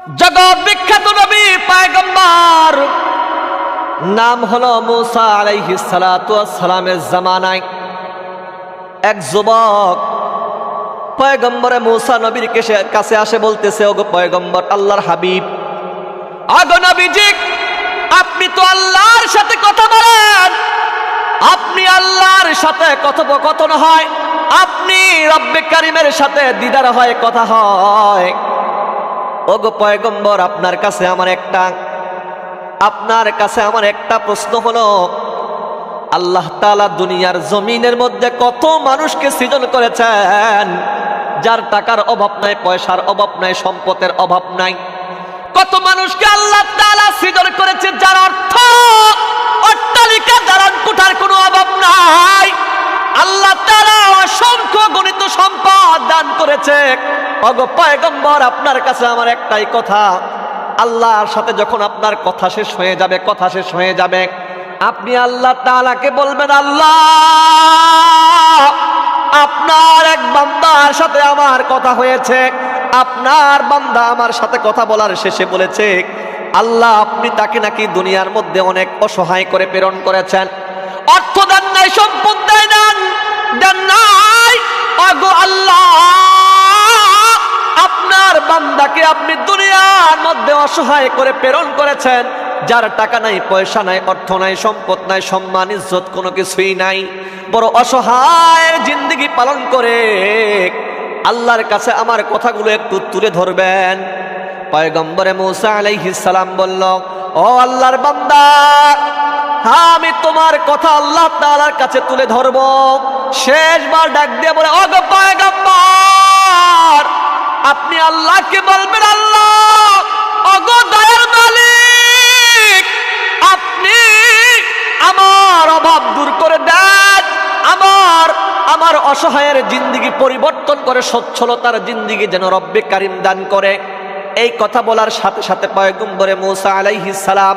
জগৎ বিখ্যাত নবী পয়গম্বর নাম হলো মুসা আলাইহিস সালাতু ওয়াস সালামের জামানায় এক যুবক পয়গম্বরে মুসা নবীর কাছে আসে বলতেছে, ওগো পয়গম্বর, আল্লাহর হাবিব, আগো নবীজি, আপনি তো আল্লাহর সাথে কথা বলেন, আপনি আল্লাহর সাথে কথোপকথন হয়, আপনি রব্বে কারীমের সাথে দিদার হয়, কথা হয়। ওগো পয়গম্বর, আপনার কাছে আমার একটা প্রশ্ন হলো, আল্লাহ তাআলা দুনিয়ার জমিনের মধ্যে কত মানুষকে সৃজন করেছেন, যার টাকার অভাব নাই, পয়সার অভাব নাই, সম্পদের অভাব নাই। কত মানুষকে আল্লাহ তাআলা সৃজন করেছে, যার অর্থ অট্টালিকা দালান কোঠার কোনো অভাব নাই। আল্লাহ তাআলা অসংখ্য গণিত সম্পদ দান করেছে। ওগো পয়গম্বর, আপনার কাছে আমার একটাই কথা, আল্লাহর সাথে যখন আপনার কথা শেষ হয়ে যাবে, আপনি আল্লাহ তাআলাকে বলবেন, আল্লাহ, আপনার এক বান্দার সাথে আমার কথা হয়েছে, আপনার বান্দা আমার সাথে কথা বলার শেষে বলেছে, আল্লাহ, আপনি তাকে নাকি দুনিয়ার মধ্যে অনেক অসহায় করে প্রেরণ করেছেন, অর্থ দেন নাই, সম্পদ দেন নাই। ওগো আল্লাহ, আপনার বান্দাকে আপনি দুনিয়ার মধ্যে অসহায় করে প্রেরণ করেছেন, যার টাকা নাই, পয়সা নাই, অর্থ নাই, সম্পদ নাই, সম্মান ইজ্জত কোনো কিছুই নাই, বড় অসহায় জিন্দেগি পালন করে। আল্লাহর কাছে আমার কথাগুলো একটু তুলে ধরবেন। পয়গম্বরে মুসা আলাইহিস সালাম বলল, ও আল্লাহর বান্দা, হ্যাঁ, আমি তোমার কথা আল্লাহ তাআলার কাছে তুলে ধরব। শেষবার ডাক দিয়ে বলে, ওগো পয়গম্বর, আপনি আল্লাহকে বলবেন, আল্লাহ, ওগো দয়ার মালিক, আপনি আমার অভাব দূর করে দেন, আমার অসহায়ের জিন্দেগি পরিবর্তন করে সচ্ছলতার জিন্দেগি যেন রব্বে কারীম দান করে। এই কথা বলার সাথে সাথে পয়গম্বরে মুসা আলাইহিস সালাম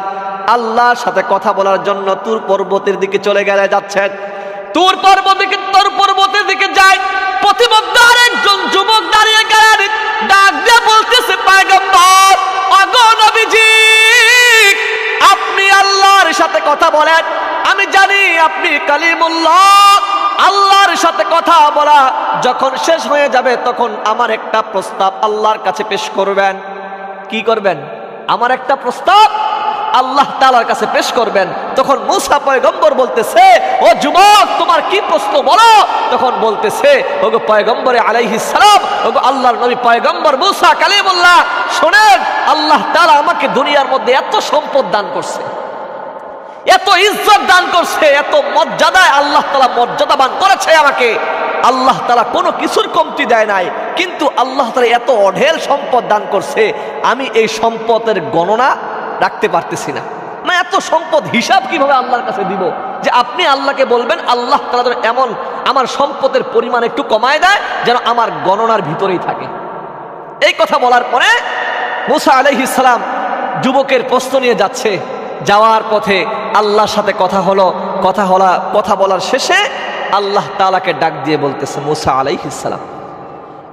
আল্লাহর সাথে কথা বলার জন্য তুর পর্বতের দিকে চলে যাচ্ছেন। তুর পর্বতের দিকে যায়, প্রতিমধ্যে আরেকজন যুবক দাঁড়িয়ে গেলেন, ডাক দিয়ে বলতেছে, পয়গম্বর, ওগো নবীজি, আপনি আল্লাহর সাথে কথা বলেন, আমি জানি আপনি কালিমুল্লাহ, আল্লাহর সাথে কথা বলা যখন শেষ হয়ে যাবে তখন আমার একটা প্রস্তাব আল্লাহর কাছে পেশ করবেন। কি করবেন? আমার একটা প্রস্তাব আল্লাহ তাআলার কাছে পেশ করবেন। তখন মুসা পয়গম্বর বলতেছে, ও যুবক, তোমার কি প্রশ্ন বলো? তখন বলতেছে, ওগো পয়গম্বরে আলাইহিস সালাম, ওগো আল্লাহর নবী পয়গম্বর মুসা কালিমুল্লাহ, শোনেন, আল্লাহ তাআলা আমাকে দুনিয়ার মধ্যে এত সম্পদ দান করছে, এত ইজ্জত দান করছে, এত মর্যাদায় আল্লাহ তাআলা মর্যাদাবান করেছে আমাকে। আল্লাহ তাআলা কোনো কিছুর কমতি দেয় নাই, কিন্তু আল্লাহ তাআলা এত অঢেল সম্পদ দান করছে, আমি এই সম্পদের গণনা রাখতে পারতেছি না। এত সম্পদ হিসাব কিভাবে আল্লাহর কাছে দিব যে আপনি আল্লাহকে বলবেন, আল্লাহ তাআলা যেন এমন আমার সম্পদের পরিমাণ একটু কমায় দেয় যেন আমার গণনার ভিতরেই থাকে। এই কথা বলার পরে মুসা আলাইহিস সালাম যুবকের প্রশ্ন নিয়ে যাচ্ছে। যাওয়ার পথে আল্লাহর সাথে কথা বলার শেষে আল্লাহ তাআলাকে ডাক দিয়ে বলতেছে, মুসা আলাইহিস সালাম,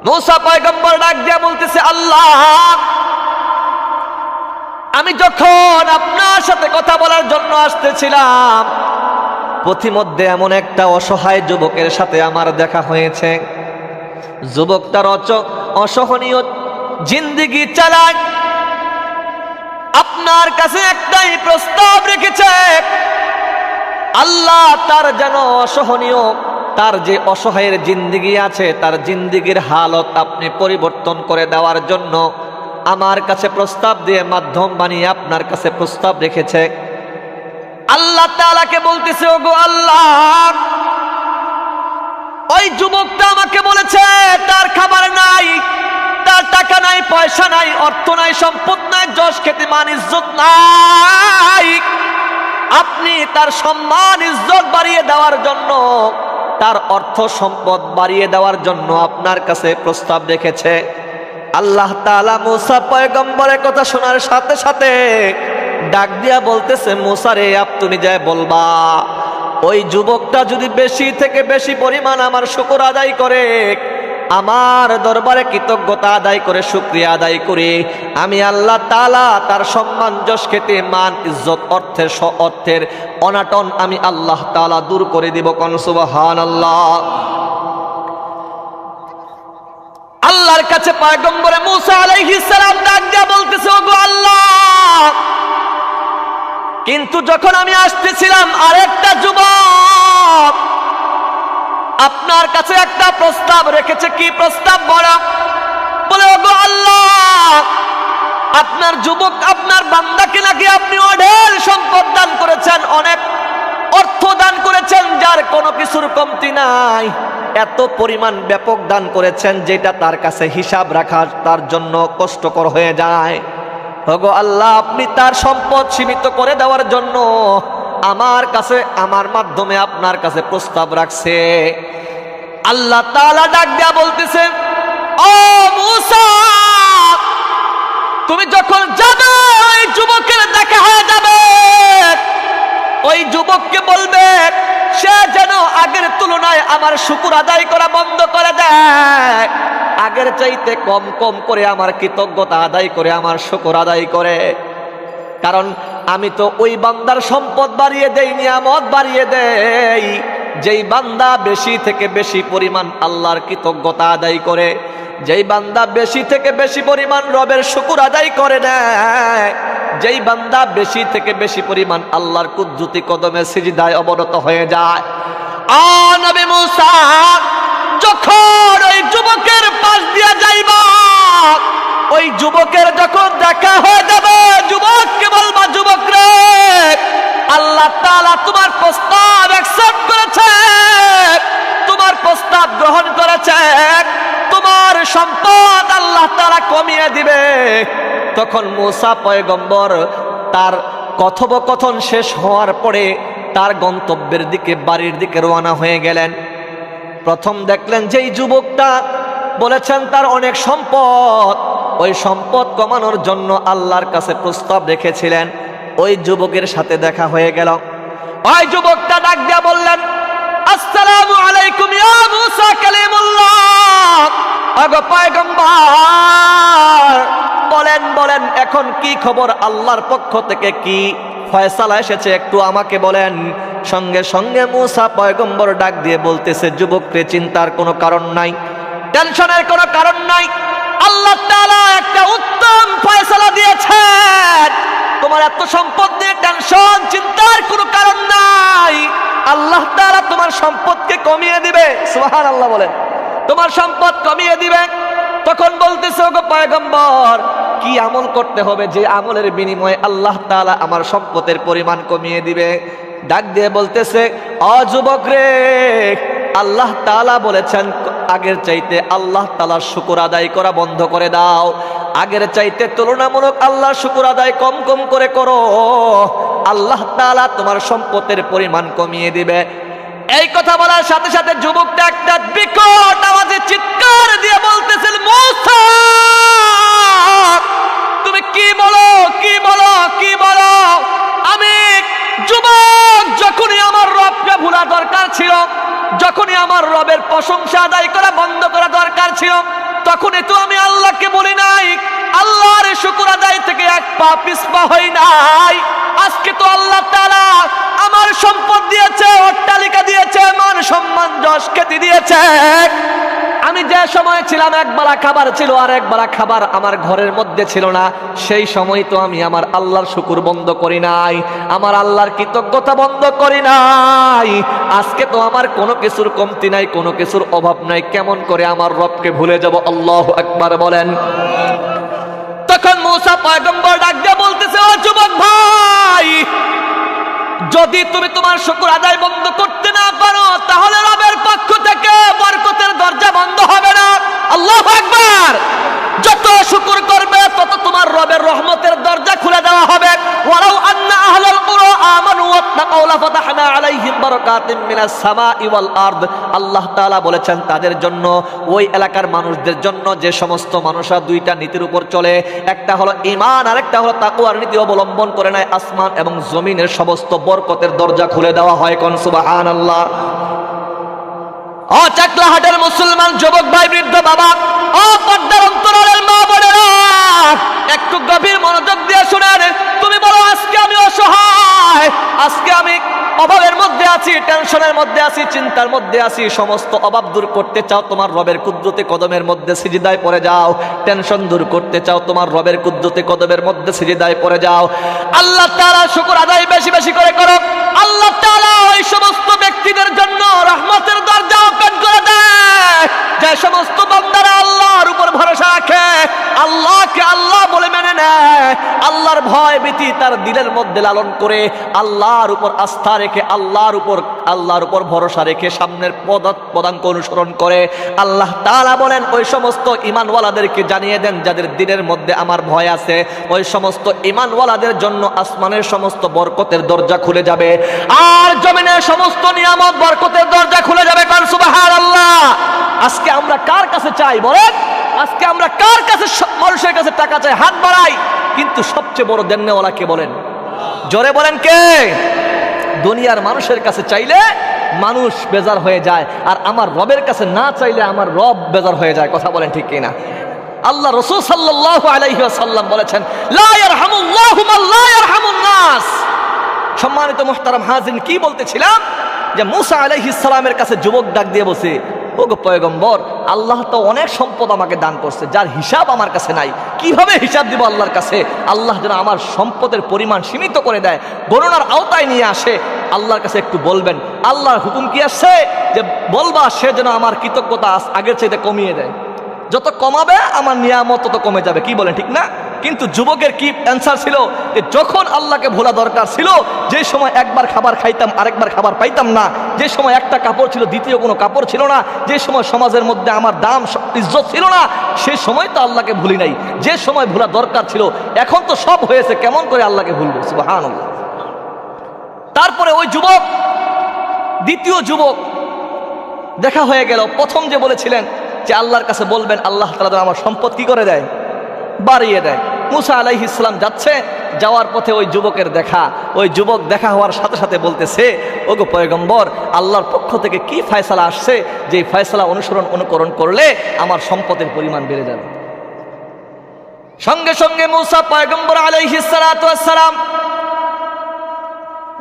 মুসা পয়গম্বর ডাক দিয়ে বলতেছে, আল্লাহ, আমি যখন আপনার সাথে কথা বলার জন্য আসতেছিলাম, পথিমধ্যে এমন একটা অসহায় যুবকের সাথে আমার দেখা হয়েছে। যুবকটার অসহনীয় জিন্দেগি চালায়, আপনার কাছে একটাই প্রস্তাব রেখেছে, আল্লাহ তার যেন অসহনীয়, তার যে অসহায়ের জিন্দেগি আছে, তার জিন্দেগির হালত আপনি পরিবর্তন করে দেওয়ার জন্য আমার কাছে প্রস্তাব দিয়ে মাধ্যম বানিয়ে আপনার কাছে প্রস্তাব রেখেছে। আল্লাহ তাআলাকে বলতেছে, ওগো আল্লাহ, ওই যুবকটা আমাকে বলেছে তার খাবার নাই, তার টাকা নাই, পয়সা নাই, অর্থ নাই, সম্পদ নাই, যশ খ্যাতি মান ইজ্জত নাই, আপনি তার সম্মান ইজ্জত বাড়িয়ে দেওয়ার জন্য, তার অর্থ সম্পদ বাড়িয়ে দেওয়ার জন্য আপনার কাছে প্রস্তাব রেখেছে। আল্লাহ তাআলা মুসা পয়গম্বরের কথা শোনার সাথে সাথে ডাক দিয়া বলতেছে, মুসা রে, আপনি যায় বলবা, ওই যুবকটা যদি বেশি থেকে বেশি পরিমাণ আমার শুকর আদায় করে, আমার দরবারে কৃতজ্ঞতা আদায় করে শুকরিয়া আদায় করে আমি আল্লাহ তাআলা তার সম্মান যশ খ্যাতি মান ইজ্জত অর্থের অনাটন আমি আল্লাহ তাআলা দূর করে দিব। কোন সুবহানাল্লাহ। আল্লাহর কাছে পয়গম্বরে মূসা আলাইহিস সালাম ডাক দিয়া বলতেছে, ওগো আল্লাহ, কিন্তু যখন আমি আসতেছিলাম আরেকটা যুবক আপনার কাছে একটা প্রস্তাব রেখেছে। কি প্রস্তাব? বলে, ওগো আল্লাহ, আপনার যুবক আপনার বান্দাকে নাকি আপনি অঢেল সম্পদ দান করেছেন, অনেক অর্থ দান করেছেন, যার কোনো কিছুর কমতি নাই। এত পরিমাণ ব্যাপক দান করেছেন যেটা তার কাছে হিসাব রাখা তার জন্য কষ্টকর হয়ে যায়। ওগো আল্লাহ, আপনি তার সম্পদ সীমিত করে দেওয়ার জন্য আমার কাছে আমার মাধ্যমে আপনার কাছে প্রস্তাব রাখছে। আল্লাহ তাআলা ডাক দিয়া বলতেছে, ও মূসা, তুমি যখন যাবে ওই যুবকের দেখা হয়ে যাবে, ওই যুবককে বলবে সে যেন আগের তুলনায় আমার শুকর আদায় করা বন্ধ করে দেয়, আগের চাইতে কম কম করে আমার কৃতজ্ঞতা আদায় করে আমার শুকর আদায় করে। কারণ আমি তো ওই বান্দার সম্পদ বাড়িয়ে দেই, নিয়ামত বাড়িয়ে দেই যেই বান্দা বেশি থেকে বেশি পরিমাণ আল্লাহর কৃতজ্ঞতা আদায় করে, যেই বান্দা বেশি থেকে বেশি পরিমাণ রবের শুকর আদায় করে নেয়, যেই বান্দা বেশি থেকে বেশি পরিমাণ আল্লাহর কুদরতি কদমে সিজদায় অবনত হয়ে যায়। নবী মূসা যখন ওই যুবকের পাশ দিয়ে যাইবা, ওই যুবকের যখন দেখা হয়ে যাবে, যুবককে বলবা, যুবক রে, আল্লাহ তাআলা তোমার প্রস্তাব অ্যাকসেপ্ট করেছে, তোমার প্রস্তাব গ্রহণ করেছে, তোমার সম্পদ আল্লাহ তাআলা কমিয়ে দিবে। তখন মূসা পয়গম্বর তার কথোপকথন শেষ হওয়ার পরে তার গন্তব্যের দিকে, বাড়ির দিকে রওনা হয়ে গেলেন। প্রথম দেখলেন যেই যুবকটা বলেছেন তার অনেক সম্পদ, ওই সম্পদ কমানোর জন্য আল্লাহর কাছে প্রস্তাব রেখেছিলেন, ওই যুবকের সাথে দেখা হয়ে গেল। ওই যুবকটা ডাক দিয়া বললেন, আসসালামু আলাইকুম ইয়া মূসা কালিমুল্লাহ। ওগো পয়গম্বর, বলেন এখন কি খবর, আল্লাহর পক্ষ থেকে কি ফয়সালা এসেছে একটু আমাকে বলেন। সঙ্গে সঙ্গে মূসা পয়গম্বর ডাক দিয়ে বলতেছে, যুবককে চিন্তার কোনো কারণ নাই, টেনশনের কোনো কারণ নাই, আল্লাহ তাআলা একটা উত্তম ফয়সালা দিয়েছেন, তোমার এত সম্পদ নিয়ে টেনশন চিন্তার কোনো কারণ নাই, আল্লাহ তাআলা তোমার সম্পদকে কমিয়ে দিবে। সুবহানাল্লাহ বলেন, তোমার সম্পদ কমিয়ে দিবে। তখন বলতেছে, ওগো পয়গম্বর, কি আমল করতে হবে যে আমলের বিনিময়ে আল্লাহ তাআলা আমার সম্পদের পরিমাণ কমিয়ে দিবে? ডাক দিয়ে বলতেছে, ও যুবক রে, আল্লাহ তাআলা বলেছেন আগের চাইতে আল্লাহ তাআলার শুকর আদায় করা বন্ধ করে দাও, আগের চাইতে তুলনামূলক আল্লাহর শুকর আদায় কম কম করে করো, আল্লাহ তাআলা তোমার সম্পদের পরিমাণ কমিয়ে দিবে। এই কথা বলার সাথে সাথে যুবকটা একটা বিকট আওয়াজে চিৎকার দিয়ে বলতেছেন, মূসা, তুমি কি বলো, কি বলো, কি বলো? আমি যুবক, যখনই আমার রবকে ভোলা দরকার ছিল, যখনই আমার রবের প্রশংসা আদায় করা বন্ধ করা দরকার ছিল, তখনই তো আমি আল্লাহকে বলি নাই, আল্লাহর শুকর আদায় থেকে এক পা পিছপা হই নাই। আজকে তো আল্লাহ তাআলা আমার সম্পদ দিয়েছে, অট্টালিকা দিয়েছে, মান সম্মান যশ খ্যাতি দিয়েছে। আমি যে সময় ছিলাম একবেলা খাবার ছিল, আর একবেলা খাবার আমার ঘরের মধ্যে ছিল না, সেই সময় তো আমি আমার আল্লাহর শুকর বন্ধ করি নাই, আমার আল্লাহর কৃতজ্ঞতা বন্ধ করি নাই। আজকে তো আমার কোনো কিছুর কমতি নাই, কোনো কিছুর অভাব নাই, কেমন করে আমার রবকে ভুলে যাব? আল্লাহু আকবার বলেন। তখন মূসা পয়গম্বর ডাক দিয়ে বলতেছে, ও যুবক ভাই, যদি তুমি তোমার শুকর আদায় বন্ধ করতে না পারো, তাহলে রবের পক্ষ থেকে বরকতের দরজা বন্ধ হবে না। আল্লাহু আকবার। যত শুকর করবে তত তোমার রবের রহমতের দরজা খুলে দেওয়া হবে। ওয়ালাউ আন্না আহলাল কুরা আমানু ওয়াত্তাকাউ লাফাতাহনা আলাইহিম বারাকাতিম মিনাস সামাই ওয়াল আরদ। আল্লাহ তাআলা বলেছেন তাদের জন্য, ওই এলাকার মানুষদের জন্য, যে সমস্ত মানুষরা দুইটা নীতির উপর চলে, একটা হলো ঈমান আর একটা হলো তাকওয়ার নীতি অবলম্বন করে নেয়, আসমান এবং জমিনের সমস্ত বরকতের দরজা খুলে দেওয়া হয়। কোন সুবহানাল্লাহ। ও চাকলাহাটের মুসলমান যুবক ভাই, বৃদ্ধ বাবা, ও পর্দার অন্তরালের মা বোনেরা, একটু গভীর মনোযোগ দিয়ে শুনেন। তুমি বলো আজকে আমি অসহায়, আজকে আমি অভাবের মধ্যে আছি, টেনশনের মধ্যে আছি, চিন্তার মধ্যে আছি। সমস্ত অভাব দূর করতে চাও, তোমার রবের কুদরতি কদমের মধ্যে সিজদায় পড়ে যাও। টেনশন দূর করতে চাও, তোমার রবের কুদরতি কদমের মধ্যে সিজদায় পড়ে যাও। আল্লাহ তাআলার শুকর আদায় বেশি বেশি করে করো। আল্লাহ তাআলা ওই সমস্ত ব্যক্তিদের জন্য রহমতের দরজা ওপেন করে দেয় যে সমস্ত বান্দারা আল্লাহর উপর ভরসা রাখে, আল্লাহকে আল্লাহ বলে মেনে নেয়, আল্লাহর ভয় ভীতি তার দিলের মধ্যে লালন করে, আল্লাহর উপর আস্থা রেখে, আল্লাহর উপর ভরসা রেখে সামনের পদাঙ্ক অনুসরণ করে। আল্লাহ তাআলা বলেন ওই সমস্ত ঈমানওয়ালাদেরকে জানিয়ে দেন যাদের দিনের মধ্যে আমার ভয় আছে, ওই সমস্ত ঈমানওয়ালাদের জন্য আসমানের সমস্ত বরকতের দরজা খুলে যাবে, আর জমিনের সমস্ত নিয়ামত বরকতের দরজা খুলে যাবে। কার সুবহানাল্লাহ। আজকে আমরা কার কাছে চাই বলেন? আজকে আমরা কার কাছে, মানুষের কাছে টাকা চাই, হাত বাড়াই, কিন্তু সবচেয়ে বড় দেনওয়ালা কে বলেন? জোরে বলেন কে? দুনিয়ার মানুষের কাছে চাইলে মানুষ বেজার হয়ে যায়, আর আমার রবের কাছে না চাইলে আমার রব বেজার হয়ে যায়। কথা বলেন ঠিক কিনা? আল্লাহ রাসূল সাল্লাল্লাহু আলাইহি ওয়াসাল্লাম বলেছেন, লা ইয়ারহামুল্লাহু মান লা ইয়ারহামুন নাস। সম্মানিত মুহতারাম হাজিরিন, কি বলতেছিলাম যে মুসা আলাইহিস সালামের কাছে যুবক ডাক দিয়ে বসে, ওগো পয়গম্বর, আল্লাহ তো অনেক সম্পদ আমাকে দান করছে, যার হিসাব আমার কাছে নাই, কিভাবে হিসাব দিব আল্লাহর কাছে? আল্লাহ যেন আমার সম্পদের পরিমাণ সীমিত করে দেয়, গণনার আওতায় নিয়ে আসে। আল্লাহর কাছে একটু বলবেন। আল্লাহর হুকুম কি আসছে যে বলবা সে যেন আমার কৃতজ্ঞতা আগের চাইতে কমিয়ে দেয়। যত কমাবে আমার নিয়ামত তত কমে যাবে। কি বলেন ঠিক না? কিন্তু যুবকের কি অ্যান্সার ছিল যে যখন আল্লাহকে ভোলা দরকার ছিল, যে সময় একবার খাবার খাইতাম আরেকবার খাবার পাইতাম না, যে সময় একটা কাপড় ছিল দ্বিতীয় কোনো কাপড় ছিল না, যে সময় সমাজের মধ্যে আমার দাম ইজ্জত ছিল না, সেই সময় তো আল্লাহকে ভুলি নাই। যে সময় ভোলা দরকার ছিল, এখন তো সব হয়েছে, কেমন করে আল্লাহকে ভুলবো? সুবহানাল্লাহ। তারপরে ওই যুবক, দ্বিতীয় যুবক দেখা হয়ে গেল। প্রথম যে বলেছিলেন যে আল্লাহর কাছে বলবেন, আল্লাহ তাআলা আমার সম্পদ কি করে দেয়? বাড়িয়ে দেয়। মুসা আলাইহিস সালাম যাচ্ছে, যাওয়ার পথে ওই যুবকের দেখা, ওই যুবক দেখা হওয়ার সাথে সাথে বলতেছে, ওগো পয়গম্বর, আল্লাহর পক্ষ থেকে কি ফয়সালা আসছে যে ফয়সালা অনুকরণ করলে আমার সম্পদের পরিমাণ বেড়ে যাবে? সঙ্গে সঙ্গে মুসা পয়গম্বর আলাইহিস সালাতু ওয়াস সালাম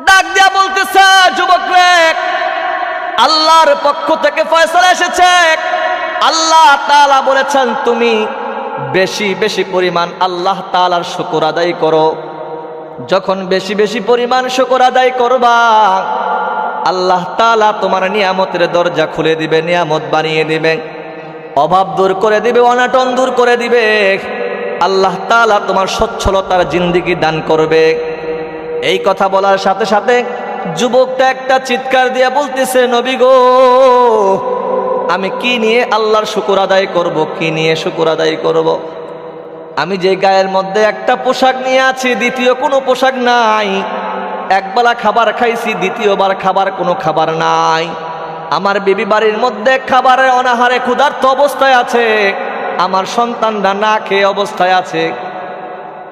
ডাক দিয়া বলতেছে, যুবক রে, আল্লাহর পক্ষ থেকে ফয়সালা এসেছে। আল্লাহ তাআলা বলেছেন তুমি বেশি বেশি পরিমাণ আল্লাহ তাআলার শুকর আদায় করো। যখন বেশি বেশি পরিমাণ শুকর আদায় করবা, আল্লাহ তাআলা তোমার নিয়ামতের দরজা খুলে দিবে, নিয়ামত বানিয়ে দিবে, অভাব দূর করে দিবে, অনাটন দূর করে দিবে। আল্লাহ তাআলা তোমার সচ্ছলতার জিন্দেগি দান করবে। এই কথা বলার সাথে সাথে যুবকটা একটা চিৎকার দিয়ে বলতেছে, নবী গো, আমি কি নিয়ে আল্লাহর শুকর আদায় করব? কি নিয়ে শুকর আদায় করব? আমি যে গায়ের মধ্যে একটা পোশাক নিয়ে আছি, দ্বিতীয় কোনো পোশাক নাই। একবেলা খাবার খাইছি, দ্বিতীয়বার খাবার কোনো খাবার নাই। আমার বিবি বাড়ির মধ্যে খাবারের অনাহারে ক্ষুধার্ত অবস্থায় আছে, আমার সন্তানরা না খেয়ে অবস্থায় আছে।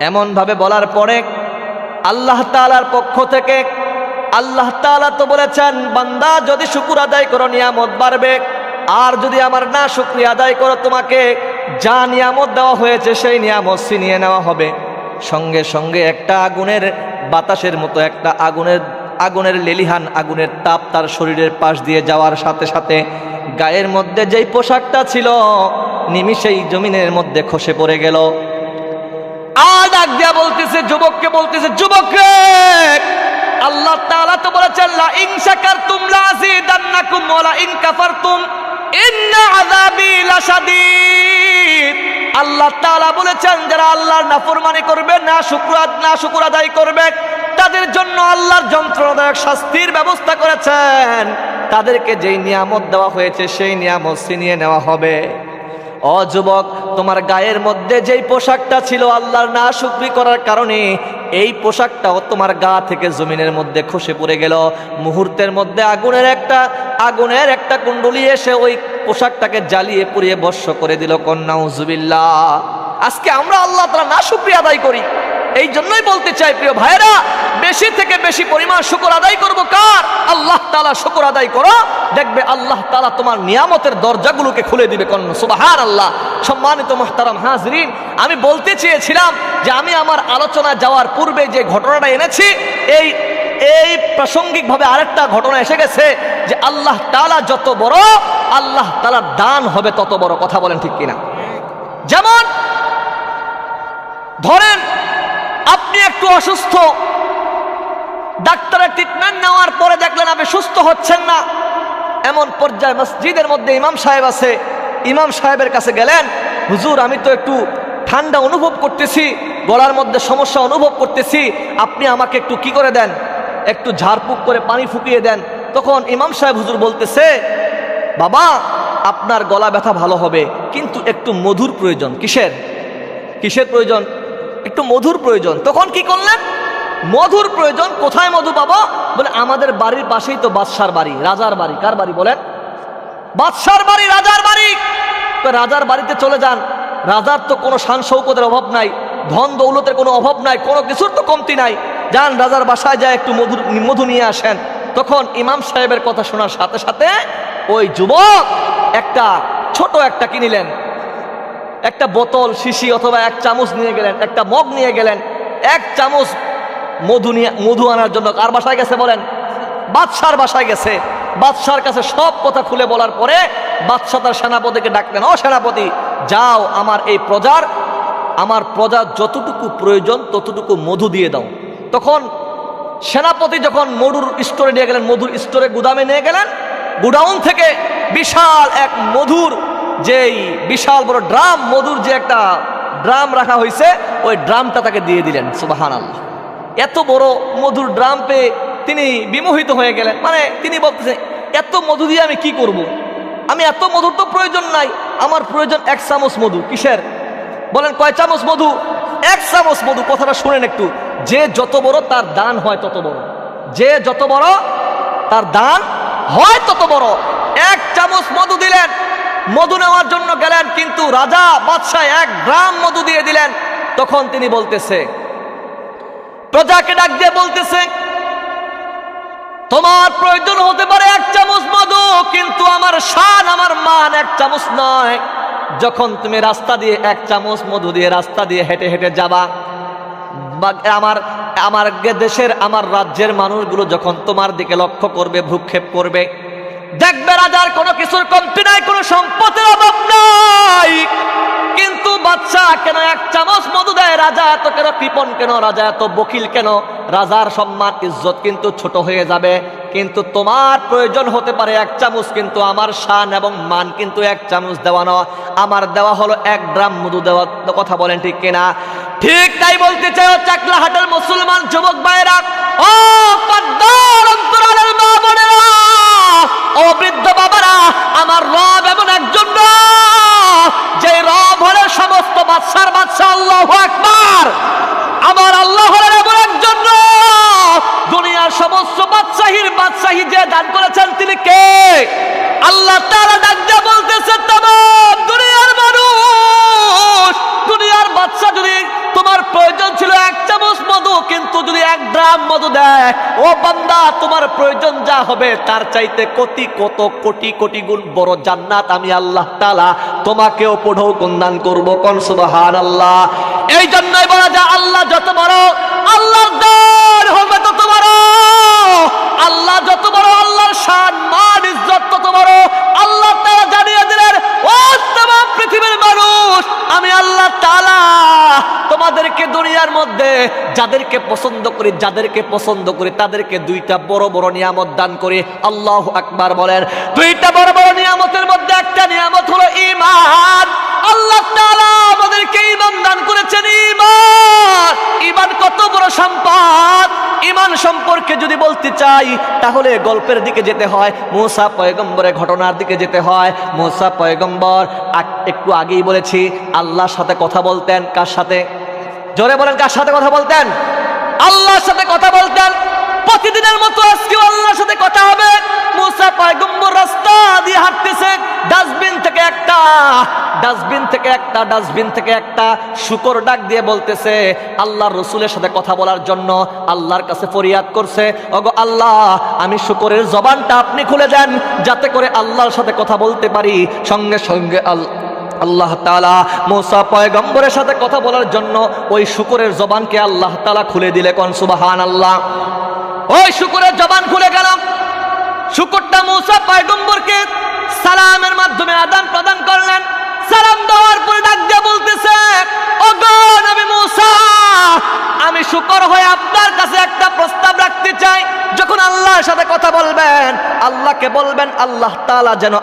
এমন ভাবে বলার পরে আল্লাহ তাআলার পক্ষ থেকে, আল্লাহ তাআলা তো বলেছেন, বান্দা যদি শুকর আদায় করো নিয়ামত বাড়বে, আর যদি আমার না শুকরিয়া আদায় করো তোমাকে যা নিয়ামত দেওয়া হয়েছে সেই নিয়ামত ছিনিয়ে নেওয়া হবে। সঙ্গে সঙ্গে একটা আগুনের বাতাসের মতো, একটা আগুনের লেলিহান আগুনের তাপ তার শরীরের পাশ দিয়ে যাওয়ার সাথে সাথে গায়ের মধ্যে যেই পোশাকটা ছিল নিমিষেই জমিনের মধ্যে খসে পড়ে গেল। আর ডাক দিয়া বলতেছে, যুবককে বলতেছে, যুবক রে, আল্লাহ তাআলা তো বলেছেন, লা ইন শাকারতুম লাযিদান্নাকুম ওয়া লা ইন কাফারতুম ইন্না আযাবি লাশাদীদ। আল্লাহ তাআলা বলেছেন, যারা আল্লাহর নাফরমানি করবে, না শুকর আদায় করবে, তাদের জন্য আল্লাহর যন্ত্রণাদায়ক শাস্তির ব্যবস্থা করেছেন। তাদেরকে যেই নিয়ামত দেওয়া হয়েছে সেই নিয়ামত ছিনিয়ে নেওয়া হবে। ও যুবক, তোমার গায়ের মধ্যে যেই পোশাকটা ছিল আল্লাহর নাশুকরি করার কারণে এই পোশাকটাও তোমার গা থেকে জমিনের মধ্যে খসে পড়ে গেল। মুহূর্তের মধ্যে আগুনের একটা কুণ্ডলী এসে ওই পোশাকটাকে জ্বালিয়ে পুড়িয়ে ভস্ম করে দিল। নাউজুবিল্লাহ। আজকে আমরা আল্লাহ তাআলা নাশুকরি আদায় করি, এই জন্যই বলতে চাই প্রিয় ভাইরা, বেশি থেকে বেশি পরিমাণ শুকর আদায় করবো কার? আল্লাহ তাআলা শুকর আদায় করো, দেখবে আল্লাহ তাআলা তোমার নিয়ামতের দরজাগুলোকে খুলে দিবে। কোন সুবহানাল্লাহ। সম্মানিত মুহতারাম হাজরিন, আমি বলতে চেয়েছিলাম যে আমি আমার আলোচনা যাওয়ার পূর্বে যে ঘটনাটা এনেছি, এই প্রাসঙ্গিকভাবে আরেকটা ঘটনা এসে গেছে যে আল্লাহ তাআলা যত বড়, আল্লাহ তাআলার দান হবে তত বড়। কথা বলেন ঠিক কিনা? যেমন ধরেন আপনি একটু অসুস্থ, ডাক্তারের ট্রিটমেন্ট নেওয়ার পরে দেখলেন আপনি সুস্থ হচ্ছেন না, এমন পর্যায়ে মসজিদের মধ্যে ইমাম সাহেব আছে, ইমাম সাহেবের কাছে গেলেন, হুজুর আমি তো একটু ঠান্ডা অনুভব করতেছি, গলার মধ্যে সমস্যা অনুভব করতেছি, আপনি আমাকে একটু কি করে দেন, একটু ঝাড়ফুঁক করে পানি ফুকিয়ে দেন। তখন ইমাম সাহেব হুজুর বলতেছে, বাবা আপনার গলা ব্যথা ভালো হবে, কিন্তু একটু মধুর প্রয়োজন। কিসের প্রয়োজন? একটু মধুর প্রয়োজন। তখন কি করলেন? মধুর প্রয়োজন। কোথায় মধু পাবো? বলে আমাদের বাড়ির পাশেই তো বাদশার বাড়ি, রাজার বাড়ি। কার বাড়ি বলেন? বাদশার বাড়ি, রাজার বাড়ি। তো রাজার বাড়িতে চলে যান, রাজার তো কোনো শান শৌকতের অভাব নাই, ধন দৌলতের কোনো অভাব নাই, কোনো কিছুর তো কমতি নাই। যান রাজার বাসায় যায় একটু মধু নিয়ে আসেন। তখন ইমাম সাহেবের কথা শোনার সাথে সাথে ওই যুবক একটা ছোট একটা কি নিলেন, একটা বোতল, শিশি অথবা এক চামচ নিয়ে গেলেন, একটা মগ নিয়ে গেলেন, এক চামচ মধু আনার জন্য। কার বাসায় গেছে বলেন? বাদশার বাসায় গেছে। বাদশার কাছে সব কথা খুলে বলার পরে বাদশা তার সেনাপতিকে ডাকলেন, ও সেনাপতি, যাও আমার প্রজার যতটুকু প্রয়োজন ততটুকু মধু দিয়ে দাও। তখন সেনাপতি যখন মধুর স্টোরে নিয়ে গেলেন, মধুর স্টোরে গুদামে নিয়ে গেলেন, গুডাউন থেকে বিশাল এক মধুর, যেই বিশাল বড় ড্রাম, মধুর যে একটা ড্রাম রাখা হয়েছে, ওই ড্রামটা তাকে দিয়ে দিলেন। সুবহানাল্লাহ। এত বড় মধুর ড্রাম পেয়ে তিনি বিমোহিত হয়ে গেলেন। মানে তিনি বলতেছেন, এত মধু দিয়ে আমি কি করব? আমি এত মধুর তো প্রয়োজন নাই, আমার প্রয়োজন এক চামচ মধু। কিসের? বলেন কয় চামচ মধু? এক চামচ মধু। কথাটা শুনেন একটু, যে যত বড় তার দান হয় তত বড়, যে যত বড় তার দান হয় তত বড়। এক চামচ মধু দিলেন, মধু নেওয়ার জন্য গেলেন, কিন্তু রাজা বাদশাহ 1 গ্রাম মধু দিয়ে দিলেন। তখন তিনি বলতেছে, প্রজাকে ডাক দিয়ে বলতেছে, তোমার প্রয়োজন হতে পারে 1 চামচ মধু, কিন্তু আমার শান, আমার মান 1 চামচ নয়। যখন তুমি রাস্তা দিয়ে 1 চামচ মধু দিয়ে রাস্তা দিয়ে হেঁটে হেঁটে যাবা, আমার দেশের, আমার রাজ্যের মানুষগুলো যখন তোমার দিকে লক্ষ্য করবে, ভ্রুক্ষেপ করবে, দেখবে রাজার কোনো কিছুর কমতি নাই, কোনো সম্পদের অভাব নাই, কিন্তু বাদশা কেন 1 চামচ মধু দেয়? রাজা এত কেন কৃপণ, কেন রাজা এত বকিল কেন? রাজার সম্মান ইজ্জত কিন্তু ছোট হয়ে যাবে। কিন্তু তোমার প্রয়োজন হতে পারে 1 চামচ, কিন্তু আমার শান এবং মান কিন্তু 1 চামচ দেওয়া নয়, আমার দেওয়া হলো 1 গ্রাম মধু দেওয়া। কথা বলেন ঠিক কিনা? ঠিক তাই বলতে চাই ও চাকলাহাটের মুসলমান যুবক ভাইরা, ও পদ্মার অন্তরালের মা বোনেরা, ও বৃদ্ধ বাবারা, আমার রব এমন একজন রব, যে রব হলো সমস্ত বাদশার বাদশা। আল্লাহু আকবার। আমার আল্লাহ হলেন এমন একজন রব, দুনিয়ার সমস্ত বাদশাহী যে দান করেছেন তিনি কে? আল্লাহ তাআলা ডাক দিয়ে বলতেছে, तमाम দুনিয়ার মানুষ, দুনিয়ার বাদশা যদি তোমার প্রয়োজন ছিল 1 চামচ মধু, কিন্তু যদি 1 গ্রাম মধু দেয়, ও বান্দা, তোমার প্রয়োজন যা হবে তার চাইতে কত কোটি কোটি গুণ বড় জান্নাত আমি আল্লাহ তাআলা তোমাকেও পড়াও গুণদান করবো। কোন সুবহানাল্লাহ। এই জন্যই বলা যায়, আল্লাহ যত বড়, আল্লাহর দান হবে তত বড়। আল্লাহ যত বড়, আল্লাহর শান, মান, ইজ্জত তত বড়। আল্লাহ তাআলা জানিয়ে দিলেন, ও तमाम পৃথিবীর মানুষ, আমি আল্লাহ তাআলা তোমাদেরকে দুনিয়ার মধ্যে যাদেরকে পছন্দ করি তাদেরকে 2টা বড় বড় নিয়ামত দান করি। আল্লাহু আকবার বলেন। 2টা বড় বড় নিয়ামতের মধ্যে একটা নিয়ামত হলো ঈমান। আল্লাহ তাআলা আমাদেরকে ঈমান দান করেছেন। ঈমান কত বড় সম্পদ! ঈমান সম্পর্কে যদি বলতে চাই তাহলে গল্পের দিকে যেতে হয়, মুসা পয়গম্বরের ঘটনার দিকে যেতে হয়। মুসা পয়গম্বর একটু আগেই বলেছি, আল্লাহর সাথে কথা বলতেন। কার সাথে? জোরে বলেন, কার সাথে কথা বলতেন? আল্লাহর সাথে কথা বলতেন। প্রতিদিনের মতো আজকেও আল্লাহর সাথে কথা হবে। মুসা পয়গম্বর রাস্তা দিয়ে হাঁটতেছে, ডাস্টবিন থেকে একটা শুকর ডাক দিয়ে বলতেছে আল্লাহর রসুলের সাথে কথা বলার জন্য আল্লাহর কাছে ফরিয়াদ করছে, ওগো আল্লাহ আমি শুকরের জবানটা আপনি খুলে দেন যাতে করে আল্লাহর সাথে কথা বলতে পারি। সঙ্গে সঙ্গে আল্লাহ তাআলা মুসা পয়গম্বরের সাথে কথা বলার জন্য ওই শুকরের জবানকে আল্লাহ তাআলা খুলে দিলে। কোন সুবহানাল্লাহ। ওই শুকরের জবান খুলে গেল। শুকরটা মুসা পয়গম্বরকে সালামের মাধ্যমে আদান প্রদান করলেন। সালাম দেওয়ার পরে ডাক দিয়ে বলতেছে, ওগো নবী মুসা, আমি শুকর হয়ে আপনার কাছে একটা প্রস্তাব রাখতে চাই। যখন আল্লাহর সাথে কথা বলবেন, আল্লাহকে বলবেন আল্লাহ তাআলা যেন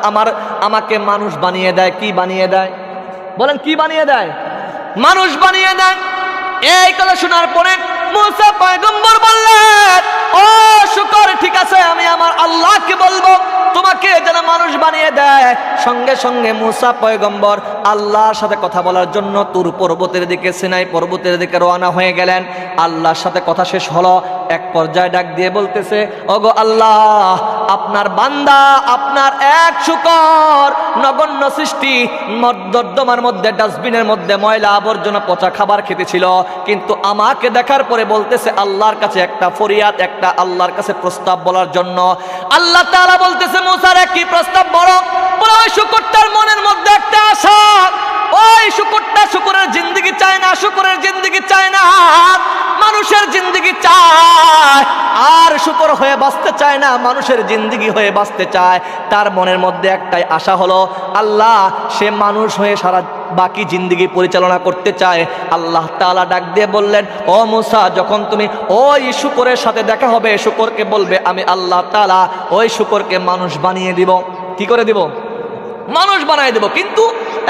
আমাকে মানুষ বানিয়ে দেয়। কি বানিয়ে দেয়? বলেন কি বানিয়ে দেয়? মানুষ বানিয়ে দেয়। এই কথা শোনার পরে মুসা পয়গম্বর বললেন, ও শুকর, ঠিক আছে, আমি আমার আল্লাহকে বলবো তোমাকে যেন মানুষ বানিয়ে দেয়। সঙ্গে সঙ্গে মুসা পয়গম্বর আল্লাহর সাথে কথা বলার জন্য তুর পর্বতের দিকে, সিনাই পর্বতের দিকে রওনা হয়ে গেলেন। আল্লাহর সাথে কথা শেষ হলো। এক পর্যায়ে ডাক দিয়ে বলতেছে, ওগো আল্লাহ, আপনার বান্দা, আপনার এক শুকর নগণ্য সৃষ্টি নর্দমার মধ্যে, ডাস্টবিনের মধ্যে ময়লা আবর্জনা পচা খাবার খেতেছিল, কিন্তু আমাকে দেখার পরে বলতেছে আল্লাহর কাছে একটা ফরিয়াদ, একটা আল্লাহর কাছে প্রস্তাব বলার জন্য। আল্লাহ তাআলা বলতেছে, মুসার কি প্রস্তাব বলো? বলে ওই শুকরটার মনের মধ্যে একটা আশা, ওই শুকরটা শুকরের জিন্দেগি চায় না, শুকরের জিন্দেগি চায় না, মানুষের জিন্দেগি চায়। আর শুকর হয়ে বাঁচতে চায় না, মানুষের জিন্দেগি হয়ে বাঁচতে চায়। তার মনের মধ্যে একটাই আশা হলো, আল্লাহ সে মানুষ হয়ে সারা বাকি জিন্দেগি পরিচালনা করতে চায়। আল্লাহ তাআলা ডাক দিয়ে বললেন, ও মুসা, যখন তুমি ওই শুকরের সাথে দেখা হবে, শুকরকে বলবে আমি আল্লাহ তাআলা ওই শুকরকে মানুষ বানিয়ে দিব। কি করে দিব? মানুষ বানিয়ে দেব, কিন্তু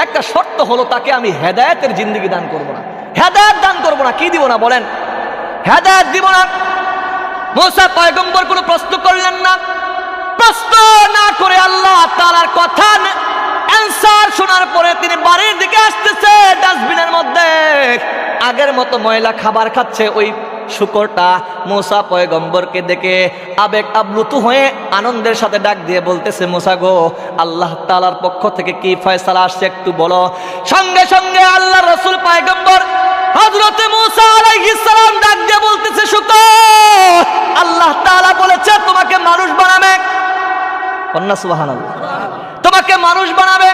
একটা শর্ত হলো, তাকে আমি হেদায়েতের জিন্দেগি দান করব না। হেদায়েত দান করব না। কি দিব না? বলেন, হেদায়েত দিব না। মুসা পয়গম্বর কোনো প্রশ্ন করলেন না। প্রশ্ন না করে আল্লাহ তাআলার কথা অ্যানসার শোনার পরে তিনি বাড়ির দিকে আসতেছে। ডাস্টবিনের মধ্যে আগের মতো ময়লা খাবার খাচ্ছে ওই শুকরটা। মুসা পয়গম্বরকে দেখে আবেগ আপ্লুত হয়ে আনন্দের সাথে ডাক দিয়ে বলতেছে, মুসা গো, আল্লাহ তাআলার পক্ষ থেকে কি ফয়সালা আসছে একটু বলো। সঙ্গে সঙ্গে আল্লাহ রাসূল পয়গম্বর হযরতে মুসা আলাইহিস সালাম ডাক দিয়ে বলতেছে, শুকর, আল্লাহ তাআলা বলেছে তোমাকে মানুষ বানাবে। কন্যা সুবহানাল্লাহ। তোমাকে মানুষ বানাবে।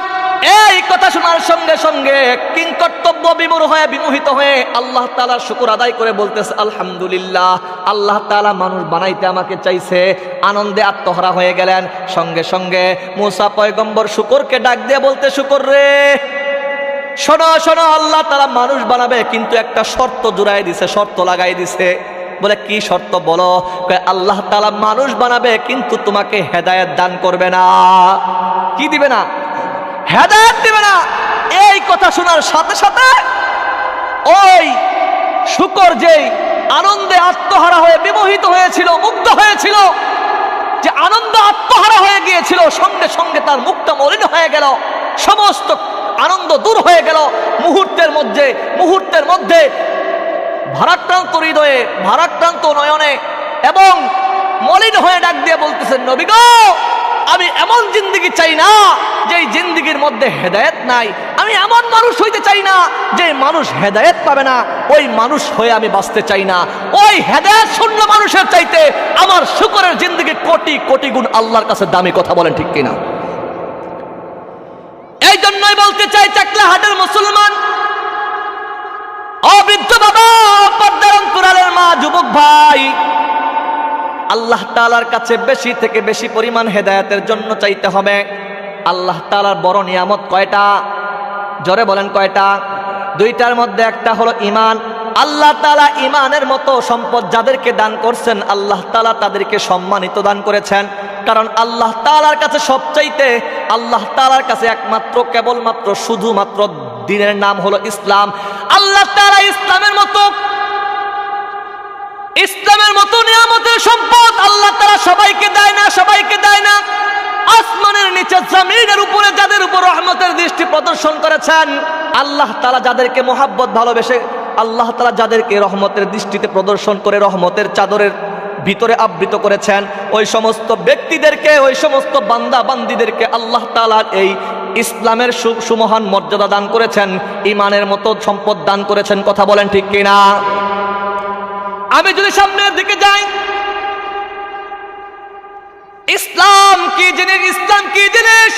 এই কথা শোনার সঙ্গে সঙ্গে কিংকর্তব্য বিমোহিত হয়ে আল্লাহ তাআলার শুকর আদায় করে বলতেছে, আলহামদুলিল্লাহ, আল্লাহ তাআলা মানুষ বানাইতে আমাকে চাইছে। আনন্দে আত্মহারা হয়ে গেলেন। সঙ্গে সঙ্গে মুসা পয়গম্বর শুকরকে ডাক দিয়ে বলতে, শুকর রে, শোনো শোনো, আল্লাহ তাআলা মানুষ বানাবে, কিন্তু একটা শর্ত জুড়াই দিছে, শর্ত লাগাই দিছে। বলে কি শর্ত বলো? আল্লাহ তাআলা মানুষ বানাবে, কিন্তু তোমাকে হেদায়েত দান করবে না। কি দিবে না? হেদায়েত দিবে না। এই কথা শোনার সাথে সাথে ওই শুকর যেই আনন্দে আত্মহারা হয়ে বিমোহিত হয়েছিল, মুগ্ধ হয়েছিল, যে আনন্দ আত্মহারা হয়ে গিয়েছিল, সঙ্গে সঙ্গে তার মুখটা মলিন হয়ে গেল, সমস্ত আনন্দ দূর হয়ে গেল মুহূর্তের মধ্যে ভারাক্রান্ত হৃদয়ে, ভারাক্রান্ত নয়নে এবং মলিন হয়ে ডাক দিয়ে বলতেছেন, নবী গো, আমি এমন জিন্দেগি চাই না যে জিন্দেগির মধ্যে হেদায়েত নাই। আমি এমন মানুষ হইতে চাই না যে মানুষ হেদায়েত পাবে না। ওই মানুষ হয়ে আমি বাঁচতে চাই না। ওই হেদায়েত শূন্য মানুষের চাইতে আমার শুকরের জিন্দেগি কোটি কোটি গুণ আল্লাহর কাছে দামি। কথা বলেন ঠিক কিনা? এই জন্যই বলতে চাই, চাকলা হাটের মুসলমান, অবৃদ্ধ বাবা, পর্দার অন্তরালের মা, যুবক ভাই, আল্লাহ তাআলার কাছে বেশি থেকে বেশি পরিমাণ হেদায়েতের জন্য চাইতে হবে। আল্লাহ তাআলার বড় নিয়ামত কয়টা? জোরে বলেন কয়টা? দুইটার মধ্যে একটা হলো ঈমান। আল্লাহ তাআলা ঈমানের মতো সম্পদ যাদেরকে দান করছেন, আল্লাহ তাআলা তাদেরকে সম্মানিত দান করেছেন। কারণ আল্লাহ তাআলার কাছে সবচাইতে, আল্লাহ তাআলার কাছে একমাত্র, কেবলমাত্র, শুধুমাত্র দ্বীনের নাম হলো ইসলাম। আল্লাহ তাআলা ইসলামের মতো নিয়ামতের সম্পদ আল্লাহ তাআলা সবাইকে দেয় না। আসমানের নিচে, জমিনের উপরে যাদের উপর রহমতের দৃষ্টি প্রদর্শন করেছেন, আল্লাহ তাআলা যাদেরকে মহাব্বত, ভালোবেসে, আল্লাহ তাআলা যাদেরকে রহমতের দৃষ্টিতে প্রদর্শন করে রহমতের চাদরের ভিতরে আবৃত করেছেন, ওই সমস্ত ব্যক্তিদেরকে, ওই সমস্ত বান্দা বান্দীদেরকে আল্লাহ তাআলা এই ইসলামের সুমহান মর্যাদা দান করেছেন, ঈমানের মতো সম্পদ দান করেছেন। কথা বলেন ঠিক কিনা? আমি যদি সামনের দিকে যাই, ইসলাম কি জিনিস? ইসলাম কি জিনিস?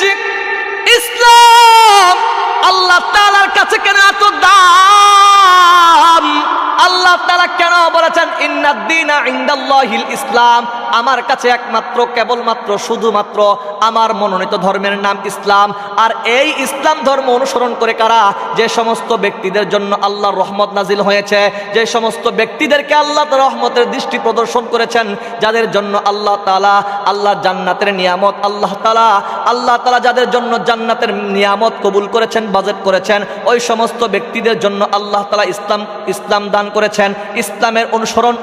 ইসলাম আল্লাহ তাআলার কাছে কেন এত দাম? আল্লাহ তাআলা কেন বলেছেন ইন্নাদ দীনা ইনদাল্লাহিল ইসলাম? আমার কাছে একমাত্র, কেবলমাত্র, শুধুমাত্র আমার মনোনীত ধর্মের নাম ইসলাম। আর এই ইসলাম ধর্ম অনুসরণ করে কারা? যে সমস্ত ব্যক্তিদের জন্য আল্লাহর রহমত নাজিল হয়েছে, যে সমস্ত ব্যক্তিদেরকে আল্লাহ তাআলা রহমতের দৃষ্টি প্রদর্শন করেছেন, যাদের জন্য আল্লাহ তাআলা জান্নাতের নিয়ামত, আল্লাহ তাআলা যাদের জন্য জান্নাতের নিয়ামত কবুল করেছেন, বাজেট করেছেন, ওই সমস্ত ব্যক্তিদের জন্য আল্লাহ তাআলা ইসলাম দান করেছেন, ইসলামের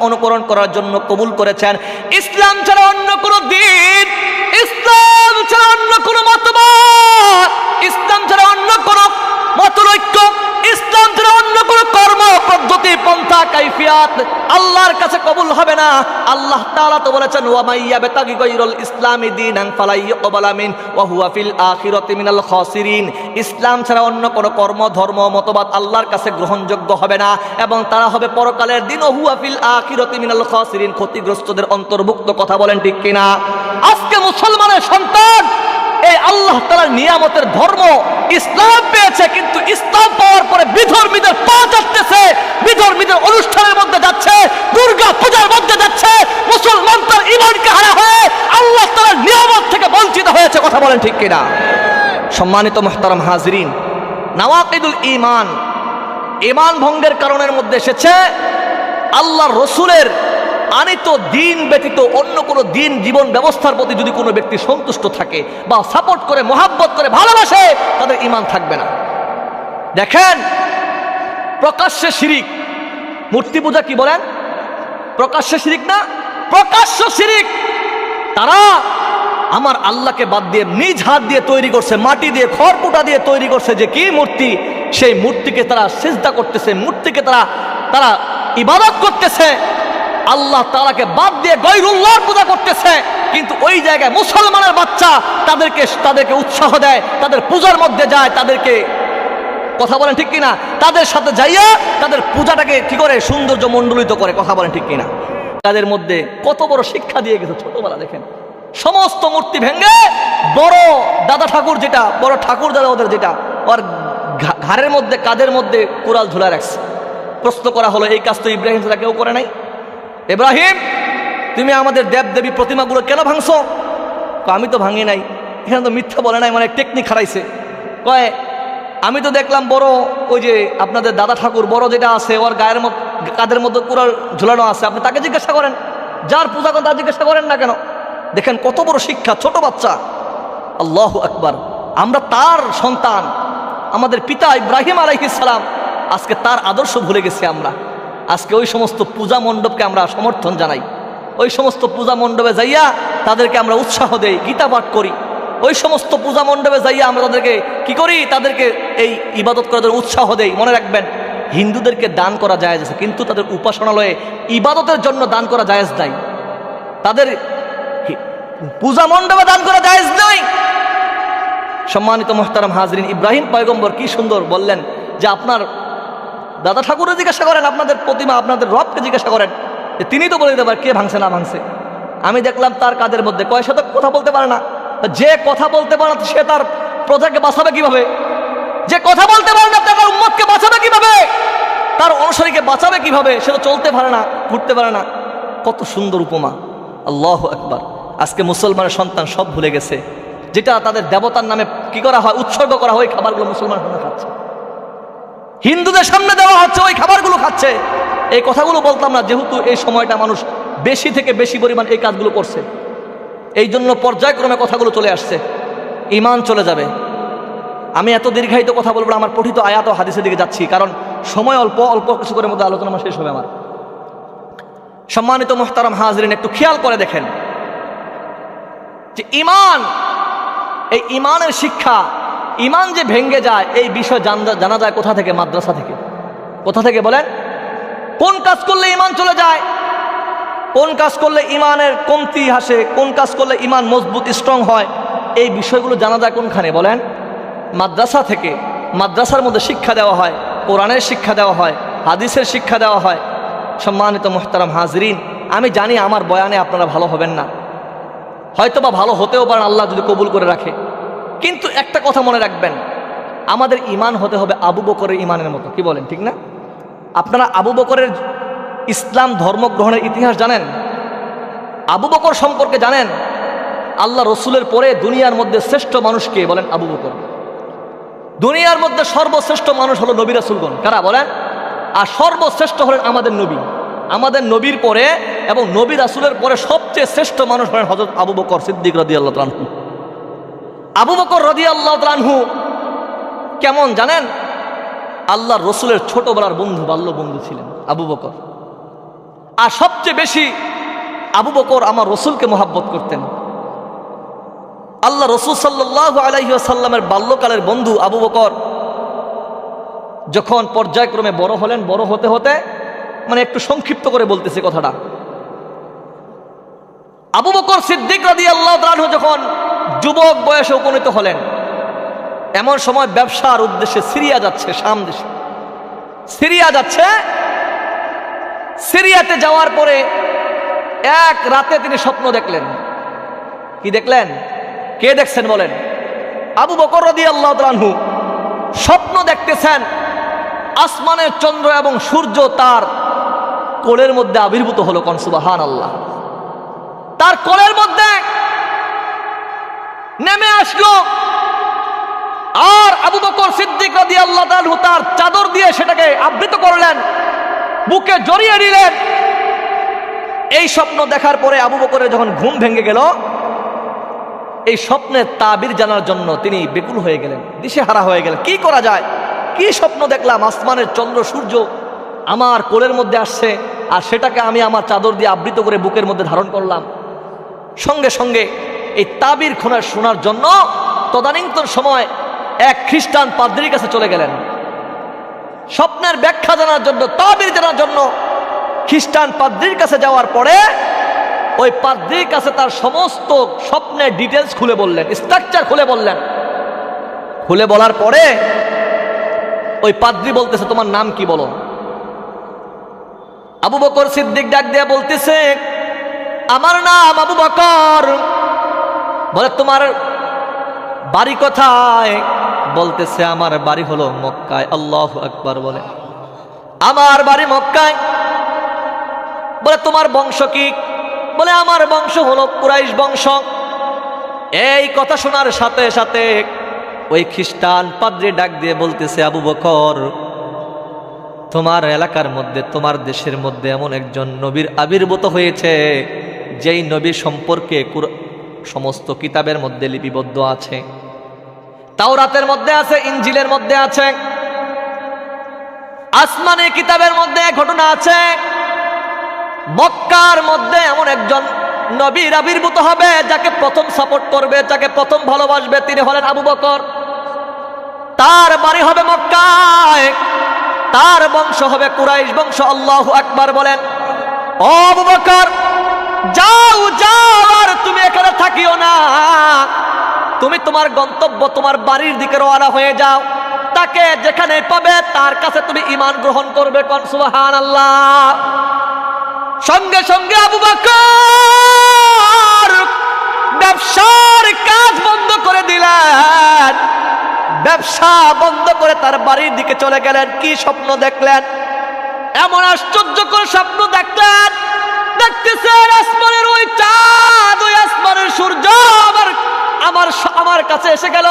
অনুকরণ করার জন্য কবুল করেছেন। ইসলাম ছাড়া অন্য কোন দিন, ইসলাম ছাড়া অন্য কোন মতবাদ, ইসলাম ছাড়া অন্য কোন মতৈক্য, ইসলাম ছাড়া অন্য কোন কর্ম পদ্ধতি, পন্থা, কাইফিয়াত আল্লাহর কাছে কবুল হবে না। আল্লাহ তাআলা তো বলেছেন ওয়া মাইয়াবতাগি গায়রাল ইসলামি দীনান ফালা ইউকবালা মিন ওয়া হুয়া ফিল আখিরাতি মিনাল খাসিরিন। ইসলাম ছাড়া অন্য কোন কর্ম, ধর্ম, মতবাদ আল্লাহর কাছে গ্রহণযোগ্য হবে না, এবং তারা হবে পরকালের দিন ওয়া হুয়া ফিল আখিরাতি মিনাল খাসিরিন, ক্ষতিগ্রস্তদের অন্তর্ভুক্ত। কথা বলেন ঠিক কিনা? আজকে মুসলমানের সন্তান এই আল্লাহ তাআলার নিয়ামতের ধর্ম ইসলাম পেয়েছে, কিন্তু ইসলাম পাওয়ার পরে বিধর্মীদের পা চাটতেছে, বিধর্মীদের অনুষ্ঠানের মধ্যে যাচ্ছে, দুর্গা পূজার মধ্যে যাচ্ছে। মুসলমান তার ঈমানকে হারা হয়ে আল্লাহ তাআলার নিয়ামত থেকে বঞ্চিত হয়েছে। কথা বলেন ঠিক কিনা? সম্মানিত মুহতারাম হাজিরিন, নাওয়াকিদুল ঈমান, ঈমান ভঙ্গের কারণের মধ্যে এসেছে আল্লাহর রাসূলের আনিত দিন ব্যতীত অন্য কোনো দিন, জীবন ব্যবস্থার প্রতি যদি কোনো ব্যক্তি সন্তুষ্ট থাকে বা সাপোর্ট করে, মহাব্বত করে, ভালোবাসে, তাদের ঈমান থাকবে না। দেখেন, প্রকাশ্যে শিরিক, মূর্তি পূজা কি বলেন? প্রকাশ্যে শিরিক না? প্রকাশ্য শিরিক। তারা আমার আল্লাহকে বাদ দিয়ে নিজ হাত দিয়ে তৈরি করছে, মাটি দিয়ে, খড়কুটা দিয়ে তৈরি করছে যে কি মূর্তি, সেই মূর্তিকে তারা সিজদা করতেছে, মূর্তিকে তারা ইবাদত করতেছে, আল্লাহ তাআলাকে বাদ দিয়ে গায়রুল্লাহর পূজা করতেছে। কিন্তু ওই জায়গায় মুসলমানের বাচ্চা তাদেরকে উৎসাহ দেয়, তাদের পূজার মধ্যে যায়, তাদেরকে, কথা বলেন ঠিক কিনা, তাদের সাথে যাইয়া তাদের পূজাটাকে কি করে সৌন্দর্য মণ্ডলিত করে। কথা বলেন ঠিক কিনা? তাদের মধ্যে কত বড় শিক্ষা দিয়ে গেছে ছোটবেলা। দেখেন, সমস্ত মূর্তি ভেঙে বড় দাদা ঠাকুর, যেটা বড় ঠাকুর দাদা ওদের, যেটা ওর ঘাড়ের মধ্যে, কাঁধের মধ্যে কুড়াল ঝুলা রাখছে। প্রশ্ন করা হলো, এই কাজ তো ইব্রাহিম ছাড়া কেউ করে নাই। ইব্রাহিম, তুমি আমাদের দেব দেবী প্রতিমাগুলো কেন ভাঙছো? আমি তো ভাঙি নাই। এখানে তো মিথ্যা বলে নাই, মানে টেকনিক হারাইছে। কয়, আমি তো দেখলাম বড় ওই যে আপনাদের দাদা ঠাকুর বড় যেটা আছে, ওর গায়ের মধ্যে, কাঁধের মধ্যে কুড়াল ঝুলানো আছে, আপনি তাকে জিজ্ঞাসা করেন, যার পূজা করেন তার জিজ্ঞাসা করেন না কেন? দেখেন কত বড় শিক্ষা, ছোট বাচ্চা। আল্লাহু আকবার। আমরা তার সন্তান, আমাদের পিতা ইব্রাহিম আলাইহিস সালাম, আজকে তার আদর্শ ভুলে গেছি আমরা। আজকে ওই সমস্ত পূজা মণ্ডপকে আমরা সমর্থন জানাই, ওই সমস্ত পূজা মণ্ডপে যাইয়া তাদেরকে আমরা উৎসাহ দেই, গীতা পাঠ করি। ওই সমস্ত পূজা মণ্ডপে যাইয়া আমরা তাদেরকে কি করি? তাদেরকে এই ইবাদত করার উৎসাহ দেই। মনে রাখবেন, হিন্দুদেরকে দান করা জায়েজ আছে, কিন্তু তাদের উপাসনালয়ে ইবাদতের জন্য দান করা জায়েজ নাই। তাদের পূজা মণ্ডপে দান করা জায়েজ নাই। সম্মানিত মুহতারাম হাজরিন, ইব্রাহিম পয়গম্বর কি সুন্দর বললেন যে আপনার দাদা ঠাকুরে জিজ্ঞাসা করেন, আপনাদের প্রতিমা, আপনাদের রবকে জিজ্ঞাসা করেন, যে তিনি তো বলে দিতে পারেন কে ভাঙছে না ভাঙছে। আমি দেখলাম তার কাদের মধ্যে কয় শতক কথা বলতে পারে না। যে কথা বলতে পারে না, সে তার প্রজাকে বাঁচাবে কিভাবে? যে কথা বলতে পারে না, তার উম্মতকে বাঁচাবে কিভাবে? তার অনুসারীকে বাঁচাবে কিভাবে? সে তো চলতে পারে না, ঘুরতে পারে না। কত সুন্দর উপমা। আল্লাহু আকবার। আজকে মুসলমানের সন্তান সব ভুলে গেছে, যেটা তাদের দেবতার নামে কি করা হয়, উৎসর্গ করা হয়, খাবারগুলো মুসলমানের সামনে খাচ্ছে, হিন্দুদের সামনে দেওয়া হচ্ছে, ওই খাবারগুলো খাচ্ছে। এই কথাগুলো বলতাম না, যেহেতু এই সময়টা মানুষ বেশি থেকে বেশি পরিমাণ এই কাজগুলো করছে, এই জন্য পর্যায়ক্রমে কথাগুলো চলে আসছে, ঈমান চলে যাবে। আমি এত দীর্ঘায়িত কথা বলবো না, আমার পঠিত আয়াত ও হাদিসের দিকে যাচ্ছি, কারণ সময় অল্প, অল্প কিছু করে মধ্যে আলোচনা আমার শেষ হবে আমার। সম্মানিত মুহতারাম হাজরিন, একটু খেয়াল করে দেখেন যে ঈমান, এই ঈমানের শিক্ষা, ঈমান যে ভেঙ্গে যায়, এই বিষয় জানা যায় কোথা থেকে? মাদ্রাসা থেকে। কোথা থেকে বলেন? কোন কাজ করলে ঈমান চলে যায়? কোন কাজ করলে ইমানের কমতি আসে, কোন কাজ করলে ইমান মজবুত স্ট্রং হয়, এই বিষয়গুলো জানা যায় কোনখানে বলেন? মাদ্রাসা থেকে। মাদ্রাসার মধ্যে শিক্ষা দেওয়া হয়, কোরআনের শিক্ষা দেওয়া হয়, হাদিসের শিক্ষা দেওয়া হয়। সম্মানিত মুহতারাম হাজরিন, আমি জানি আমার বয়ানে আপনারা ভালো হবেন না, হয়তোবা ভালো হতেও পারেন আল্লাহ যদি কবুল করে রাখে, কিন্তু একটা কথা মনে রাখবেন, আমাদের ইমান হতে হবে আবু বকরের ইমানের মতো। কি বলেন, ঠিক না? আপনারা আবু বকরের ইসলাম ধর্ম গ্রহণের ইতিহাস জানেন? আবু বকর সম্পর্কে জানেন? আল্লাহ রসুলের পরে দুনিয়ার মধ্যে শ্রেষ্ঠ মানুষ কে বলেন? আবু বকর। দুনিয়ার মধ্যে সর্বশ্রেষ্ঠ মানুষ হলো নবী রাসূলগণ। কারা বলেন? আর সর্বশ্রেষ্ঠ হলেন আমাদের নবী। আমাদের নবীর পরে এবং নবী রাসূলের পরে সবচেয়ে শ্রেষ্ঠ মানুষ হলেন হযরত আবু বকর সিদ্দিক রাদিয়াল্লাহু তাআলা আনহু। আবু বকর রাদিয়াল্লাহু তাআলা আনহু কেমন জানেন? আল্লাহর রসুলের ছোটবেলার বন্ধু, বাল্য বন্ধু ছিলেন আবু বকর। আর সবচেয়ে বেশি আবু বকর আমার রসুলকে মহাব্বত করতেন। আল্লাহ রসুল সাল্লাল্লাহু আলাইহি ওয়াসাল্লামের বাল্যকালের বন্ধু আবু বকর যখন পর্যায়ক্রমে বড় হলেন, বড় হতে হতে, মানে একটু সংক্ষিপ্ত করে বলতেছি কথাটা, আবু বকর সিদ্দিক রাদিয়াল্লাহু তাআলা আনহু যখন যুবক বয়সে উপনীত হলেন, এমন সময় ব্যবসার উদ্দেশ্যে সিরিয়া যাচ্ছে, শাম দেশে সিরিয়া যাচ্ছে। সিরিয়াতে যাওয়ার পরে এক রাতে তিনি স্বপ্ন দেখলেন। কি দেখলেন? কে দেখছেন বলেন? আবু বকর রাদিয়াল্লাহু তাআলা আনহু স্বপ্ন দেখতেছেন আসমানের চন্দ্র এবং সূর্য তার কোলের মধ্যে আবির্ভূত হলো। কোন সুবহানাল্লাহ! তার কোলের মধ্যে নেমে আসলো। আর আবু বকর সিদ্দিক রাদিয়াল্লাহু তাআলা আনহু তার চাদর দিয়ে সেটাকে আবৃত করলেন, বুকে জড়িয়ে নিলেন। এই স্বপ্ন দেখার পরে আবু বকরের যখন ঘুম ভেঙে গেল, এই স্বপ্নের তাবির জানার জন্য তিনি বেকুল হয়ে গেলেন, দিশেহারা হয়ে গেলেন। কি করা যায়? কি স্বপ্ন দেখলাম? আসমানের চন্দ্র সূর্য আমার কোলের মধ্যে আসছে, আর সেটাকে আমি আমার চাদর দিয়ে আবৃত করে বুকের মধ্যে ধারণ করলাম। সঙ্গে সঙ্গে এই তাবির শোনার জন্য তদানীন্তন সময় এক খ্রিস্টান পাদ্রীর কাছে চলে গেলেন। স্বপ্নের ব্যাখ্যা জানার জন্য, তাবির জানার জন্য খ্রিস্টান পাদ্রীর কাছে যাওয়ার পরে ওই পাদ্রীর কাছে তার সমস্ত স্বপ্নের ডিটেলস খুলে বললেন, স্ট্রাকচার খুলে বললেন। খুলে বলার পরে ওই পাদ্রী বলতেছে, তোমার নাম কি বলো? আবু বকর সিদ্দিক ডাক দিয়ে বলতেছে, আমার নাম আবু বকর। বলে, তোমার বাড়ি কোথায়? বলতেছে, আমার বাড়ি হলো মক্কায়। আল্লাহু আকবার বলে, আমার বাড়ি মক্কায়। বলে, তোমার বংশ কি? বলে, আমার বংশ হলো কুরাইশ বংশ। এই কথা শোনার সাথে সাথে ওই খ্রিস্টান পাদ্রী ডাক দিয়ে বলতেছে, আবু বকর, তোমার এলাকার মধ্যে, তোমার দেশের মধ্যে এমন একজন নবীর আবির্ভূত হয়েছে, যেই নবী সম্পর্কে সমস্ত কিতাবের মধ্যে লিপিবদ্ধ আছে। তাওরাতের মধ্যে আছে, ইনজিলের মধ্যে আছে, আসমানি কিতাবের মধ্যে ঘটনা আছে। মক্কার মধ্যে এমন একজন নবীর আবির্ভূত হবে, যাকে প্রথম সাপোর্ট করবে, যাকে প্রথম ভালোবাসবে, তিনি হলেন আবু বকর। তার বাড়ি হবে মক্কায়, তার বংশ হবে কুরাইশ বংশ। আল্লাহু আকবার বলেন। ও আবু বকর, যাও যাও, আর তুমি এখানে থাকিও না, তুমি তোমার গন্তব্য, তোমার বাড়ির দিকে রওনা হয়ে যাও। তাকে যেখানে পাবে তার কাছে তুমি ঈমান গ্রহণ করবে। কোন সুবহানাল্লাহ! সঙ্গে সঙ্গে আবু বকর ব্যবসার কাজ বন্ধ করে দিলেন, ব্যবসা বন্ধ করে তার বাড়ির দিকে চলে গেলেন। কি স্বপ্ন দেখলেন? এমন আশ্চর্যকর স্বপ্ন দেখলেন, দেখতেছেন আসমানের ওই চাঁদ, ওই আসমানের সূর্য আমার কাছে এসে গেল,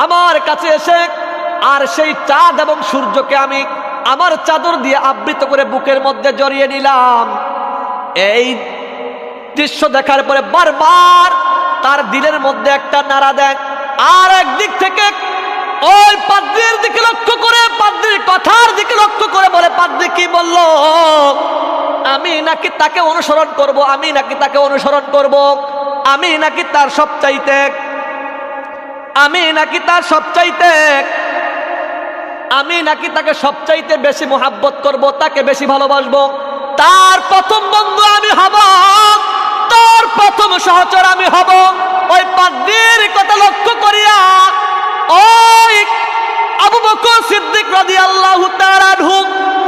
আমার কাছে এসে, আর সেই চাঁদ এবং সূর্যকে আমি আমার চাদর দিয়ে আবৃত করে বুকের মধ্যে জড়িয়ে নিলাম। এই দৃশ্য দেখার পরে বারবার তার দিলের মধ্যে একটা নাড়া দেয়। আর একদিক থেকে ওই পাদ্রীর দিকে লক্ষ্য করে, পাদ্রীর কথার দিকে লক্ষ্য করে বলে, পাদ্রী কি বলল? আমি নাকি তাকে অনুসরণ করব, আমি নাকি তাকে অনুসরণ করব, আমি নাকি তার সবচাইতে, আমি নাকি তার সবচাইতে, আমি নাকি তাকে সবচাইতে বেশি মোহাব্বত করব, তাকে বেশি ভালোবাসবো, তার প্রথম বন্ধু আমি হব, তার প্রথম সহচর আমি হব। ওই পাদ্রীর কথা লক্ষ্য করিয়া ওই আবু বকর সিদ্দিক রাদিয়াল্লাহু তাআলা আনহু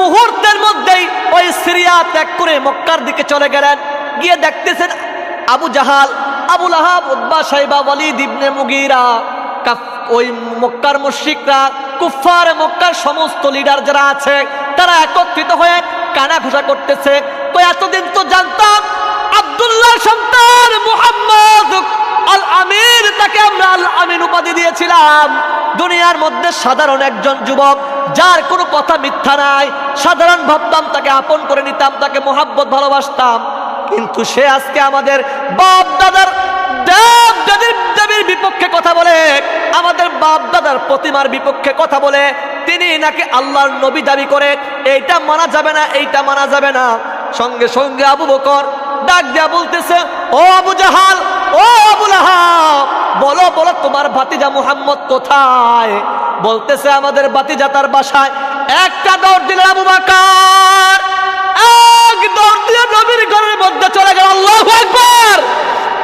মুহূর্তের মধ্যেই ওই সিরিয়া ত্যাগ করে মক্কার দিকে চলে গেলেন। গিয়ে দেখতেছেন আবু জাহাল, আবু লাহাব, উতবা, শাইবা, ওয়ালিদ ইবনে মুগীরা, ওই মক্কার মুশরিকরা, কুফার মক্কার সমস্ত লিডার যারা আছে তারা একত্রিত হয়ে কানা ঘোষা করতেছে। তো এতদিন তো জানতাম আব্দুল্লাহ সন্তান মুহাম্মদ আল আমিন, তাকে আমরা আল আমিন উপাধি দিয়েছিলাম। দুনিয়ার মধ্যে সাধারণ একজন যুবক, যার কোনো কথা মিথ্যা নাই, সাধারণ ভাবতাম, তাকে আপন করে নিতাম, তাকে মোহাব্বত ভালোবাসতাম। কিন্তু সে আজকে আমাদের বাপ দাদার দেবীর বিপক্ষে কথা বলে, আমাদের বাপ দাদার প্রতিমার বিপক্ষে কথা বলে, তিনি নাকি আল্লাহর নবী দাবি করে। এইটা মানা যাবে না, এইটা মানা যাবে না। সঙ্গে সঙ্গে আবু বকর ডাক দিয়া বলতেছে, ও আবু জাহাল, ও আবু লাহাব, বলো বলো তোমার ভাতিজা মুহাম্মদ কোথায়? বলতেছে আমাদের ভাতিজা তার বাসায়। একটা দৌড় দিলেন আবু বকর, এক দৌড় দিয়ে নবীর ঘরের মধ্যে চলে গেল। আল্লাহু আকবার।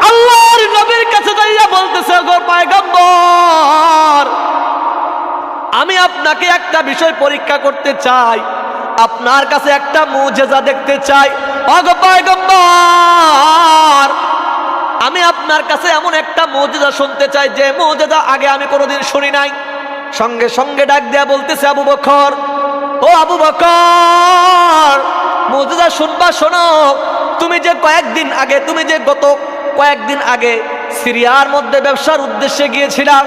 আল্লাহর নবীর কাছে যাইয়া বলতেছে, গো পয়গম্বর, আমি আপনাকে একটা বিষয় পরীক্ষা করতে চাই, আপনার কাছে একটা মুজিজা দেখতে চাই। ওগো পয়গম্বর, আমি আপনার কাছে এমন একটা মুজিজা শুনতে চাই যে মুজিজা আগে আমি কোনোদিন শুনি নাই। সঙ্গে সঙ্গে ডাক দেয়া বলতেছে আবু বকর, ও আবু বকর, মুজিজা শুনবা, শোনো। তুমি যে গত কয়েকদিন আগে সিরিয়ার মধ্যে ব্যবসার উদ্দেশ্যে গিয়েছিলা,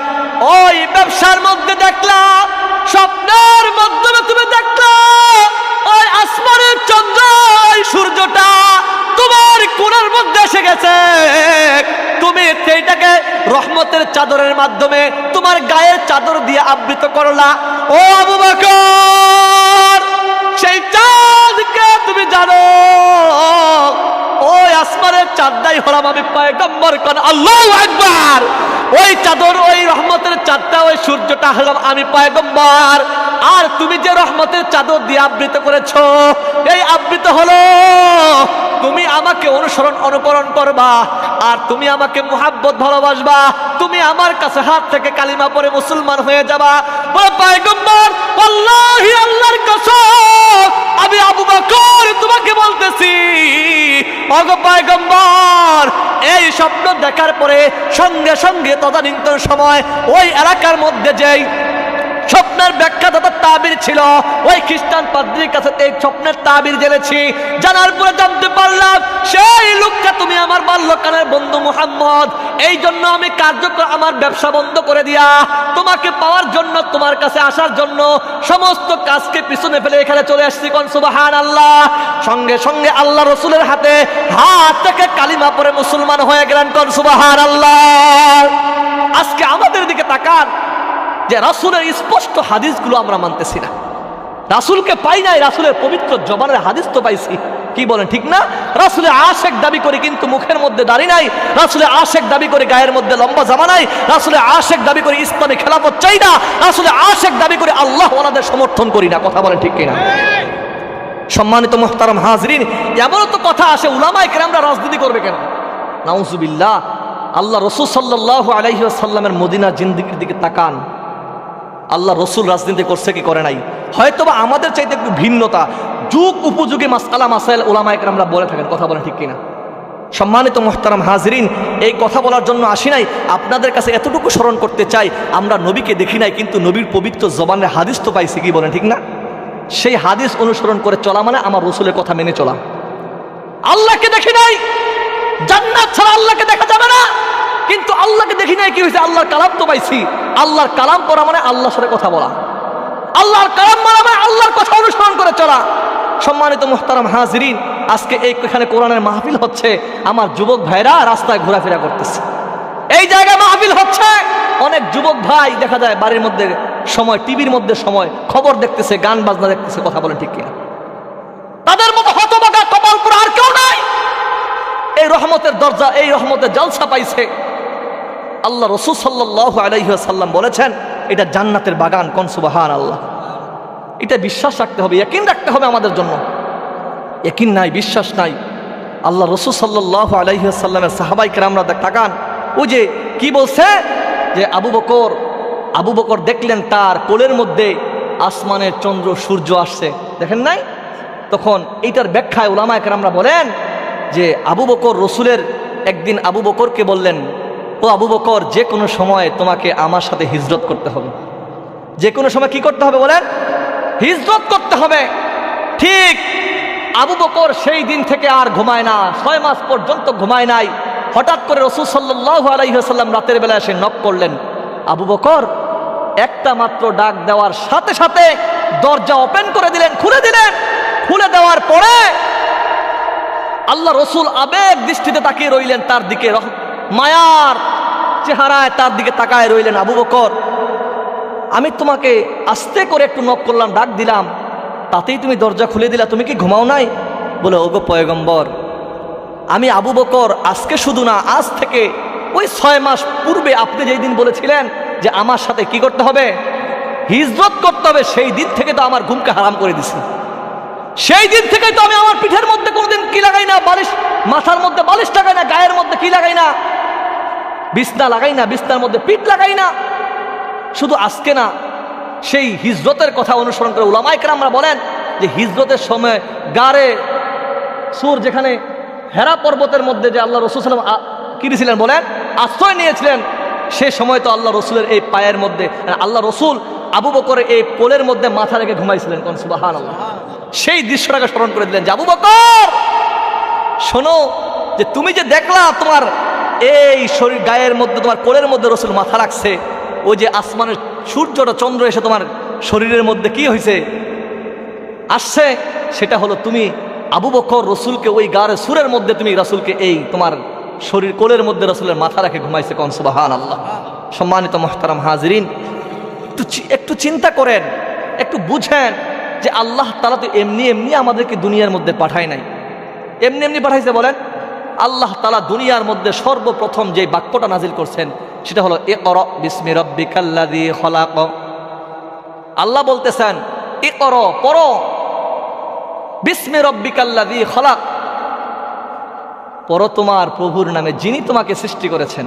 ওই ব্যবসার মধ্যে দেখলা, স্বপ্নের মাধ্যমে তুমি দেখলা ওই আসমানের চন্দ্র, ওই সূর্যটা তোমার কোণের মধ্যে এসে গেছে। তুমি সেইটাকে রহমতের চাদরের মাধ্যমে তোমার গায়ের চাদর দিয়ে আবৃত করলা। ও আবু বকর, সেই চাঁদকে তুমি জানো? ওই আসমানের চাঁদটাই হলাম আমি পয়গম্বর। কোন আল্লাহু আকবার। ওই চাদর, ওই রহমতের চাঁদটা, ওই সূর্যটা হলাম আমি পয়গম্বর। আর তুমি যে রহমতের চাদর দিয়ে আবৃত করেছো, এই আবৃত হলো তুমি আমাকে অনুকরণ করবা, আর তুমি আমাকে মুহাব্বত ভালোবাসবা, তুমি আমার কাছে হাত থেকে কালিমা পড়ে মুসলমান হয়ে যাবা। পয়গম্বর, আল্লাহি, আল্লাহর কসম, আমি আবু বকর তোমাকে বলতেছি, ওগো পয়গম্বর, এই স্বপ্ন দেখার পরে সঙ্গে সঙ্গে তদানীন্তন সময় ওই এলাকার মধ্যে যেই স্বপ্নের ব্যাখ্যাদাতা তাবির ছিল, ওই খ্রিস্টান পাদ্রীর কাছে এই স্বপ্নের তাবির জেনেছি। জানার পরে জানতে পারলাম সেই লোকটা তুমি আমার বাল্যকালের বন্ধু মুহাম্মদ। এই জন্য আমি কার্যক্রম, আমার ব্যবসা বন্ধ করে দিয়া তোমাকে পাওয়ার জন্য, তোমার কাছে আসার জন্য সমস্ত কাজকে পিছনে ফেলে এখানে চলে আসছি। কোন সুবহানাল্লাহ। সঙ্গে সঙ্গে আল্লাহ রসুলের হাতে হাত থেকে কালিমা পড়ে মুসলমান হয়ে গেলেন। কোন সুবহানাল্লাহ। আজকে আমাদের দিকে তাকান যে রাসূলের স্পষ্ট হাদিসগুলো আমরা মানতেছি না। রাসূলকে পাই নাই, রাসূলের পবিত্র জবানের হাদিস তো পাইছি। কি বলেন, ঠিক না? রাসূলের আশেক দাবি করি কিন্তু মুখের মধ্যে দাড়ি নাই। রাসূলের আশেক দাবি করি গায়ের মধ্যে লম্বা জামা নাই। রাসূলের আশেক দাবি করি ইসলামী খেলাফত চাই না। রাসূলের আশেক দাবি করি আল্লাহ ওয়ালাদের সমর্থন করি না। কথা বলেন ঠিক কিনা? সম্মানিত মুহতারাম হাজরিন, এমনও তো কথা আসে, উলামায়ে কেরামরা রাজনীতি করবে কেন? নাউজুবিল্লাহ। আল্লাহ রাসূল সাল্লাল্লাহু আলাইহি ওয়াসাল্লামের মদিনা জিন্দেগির দিকে তাকান। আল্লাহ রসুল রাজনীতি করছে কি করে নাই? হয়তোবা আমাদের চাইতে একটু ভিন্নতা, যুগ উপযোগী মাসআলা মাসাইল উলামায়ে কেরামরা বলে থাকেন। কথা বলেন ঠিক কিনা? সম্মানিত মুহতারাম হাজরিন, এই কথা বলার জন্য আসি নাই, আপনাদের কাছে এতটুকু স্মরণ করতে চাই, আমরা নবীকে দেখি নাই কিন্তু নবীর পবিত্র জবানের হাদিস তো পাইছি। কি বলেন, ঠিক না? সেই হাদিস অনুসরণ করে চলা মানে আমার রসুলের কথা মেনে চলা। আল্লাহকে দেখি নাই, জান্নাত ছাড়া আল্লাহকে দেখা যাবে না, কিন্তু আল্লাহকে দেখি নাই, কি হয়েছে? আল্লাহর কালাম তো পাইছি। আল্লাহর কালাম পড়া মানে আল্লাহর সাথে কথা বলা, আল্লাহর কালাম মানা মানে আল্লাহর কথা অনুসরণ করে চলা। সম্মানিত মুহতারাম হাজরিন, আজকে এখানে কোরআনের মাহফিল হচ্ছে, আমার যুবক ভাইরা রাস্তায় ঘোরাফেরা করতেছে। এই জায়গায় মাহফিল হচ্ছে, অনেক যুবক ভাই দেখা যায় বাড়ির মধ্যে সময়, টিভির মধ্যে সময়, খবর দেখতেছে, গান বাজনা দেখতেছে। কথা বলেন ঠিক কিনা? তাদের মতো হতভাগা কপাল পুরা আর কেউ নাই। এই রহমতের দরজা, এই রহমতের জলসা পাইছে। আল্লাহ রাসূল সাল্লাল্লাহু আলাইহি ওয়াসাল্লাম বলেছেন এটা জান্নাতের বাগান। কোন সুবহানাল্লাহ। এটা বিশ্বাস রাখতে হবে, ইয়াকিন রাখতে হবে আমাদের জন্য। ইয়াকিন নাই, বিশ্বাস নাই। আল্লাহ রসুল সাল্লাল্লাহু আলাইহি ওয়াসাল্লামের সাহাবাই কেরামরা তাকান, ওই যে কি বলছে যে আবু বকর দেখলেন তার কোলের মধ্যে আসমানের চন্দ্র সূর্য আসছে, দেখেন নাই? তখন এইটার ব্যাখ্যায় উলামায়ে কেরামরা বলেন যে আবু বকর রসুলের একদিন আবু বকরকে বললেন, ও আবু বকর, যে কোনো সময় তোমাকে আমার সাথে হিজরত করতে হবে। যে কোনো সময় কি করতে হবে বলেন? হিজরত করতে হবে। ঠিক আবু বকর সেই দিন থেকে আর ঘুমায় না, 6 মাস পর্যন্ত ঘুমায় নাই। হঠাৎ করে রাসূল সাল্লাল্লাহু আলাইহি ওয়াসাল্লাম রাতের বেলা এসে নক করলেন। আবু বকর একটা মাত্র ডাক দেওয়ার সাথে সাথে দরজা ওপেন করে দিলেন, খুলে দিলেন। খুলে দেওয়ার পরে আল্লাহ রসুল আবেগ দৃষ্টিতে তাকিয়ে রইলেন তার দিকে, মায়ার চেহারায় তার দিকে তাকায় রইলেন। আবু বকর, আমি তোমাকে আস্তে করে একটু নক করলাম, ডাক দিলাম, তাতেই তুমি দরজা খুলে দিলা, তুমি কি ঘুমাও নাই? বলে, ওগো পয়গম্বর, আমি আবু বকর আজকে শুধু না, আজ থেকে ওই 6 মাস পূর্বে আপনি যেই দিন বলেছিলেন যে আমার সাথে কি করতে হবে, হিজরত করতে হবে, সেই দিন থেকে তো আমার ঘুমকে হারাম করে দিছি। সেই দিন থেকে তো আমি আমার পিঠের মধ্যে কোনোদিন কি লাগাই না, বালিশ, মাথার মধ্যে বালিশ লাগাই না, গায়ের মধ্যে কি লাগাই না, বিছনা লাগাই না, বিছনার মধ্যে পিঠ লাগাই না। শুধু আজকে না, সেই হিজরতের কথা অনুসরণ করে উলামায়ে কেরামরা বলেন যে হিজরতের সময় গারে সুর, যেখানে হেরা পর্বতের মধ্যে যে আল্লাহ রসুল সাল্লাম কি দিয়েছিলেন বলেন, আশ্রয় নিয়েছিলেন, সে সময় তো আল্লাহ রসুলের এই পায়ের মধ্যে, আল্লাহ রসুল আবু বকরের এই কোলের মধ্যে মাথা রেখে ঘুমাইছিলেন। কোন সুবহানাল্লাহ। সেই দৃশ্যটাকে স্মরণ করে দিলেন যে আবু বকর, শোনো, যে তুমি যে দেখলা তোমার এই শরীর গায়ের মধ্যে, তোমার কোলের মধ্যে রসুল মাথা রাখছে, ওই যে আসমানের সূর্যটা চন্দ্র এসে তোমার শরীরের মধ্যে কি হয়েছে, আসছে, সেটা হলো তুমি আবু বকর রসুলকে ওই গায়ের সুরের মধ্যে তুমি রাসূলকে এই তোমার শরীর কোলের মধ্যে রাসূলের মাথা রেখে ঘুমাইছে। কোন সুবহানাল্লাহ। সম্মানিত মুহতারাম হাজিরিন, একটু চিন্তা করেন, একটু বুঝেন যে আল্লাহ তাআলা তো এমনি এমনি আমাদেরকে দুনিয়ার মধ্যে পাঠায় নাই। এমনি এমনি পাঠাইছে বলেন? আল্লাহ তাআলা দুনিয়ার মধ্যে সর্বপ্রথম যে বাক্যটা নাজিল করছেন সেটা হলো ইকরা বিসমি রাব্বিকাল্লাযী খলাক। আল্লাহ বলতেছেন ইকরা, পড়ো, বিসমি রাব্বিকাল্লাযী খলাক, পড়ো তোমার প্রভুর নামে যিনি তোমাকে সৃষ্টি করেছেন।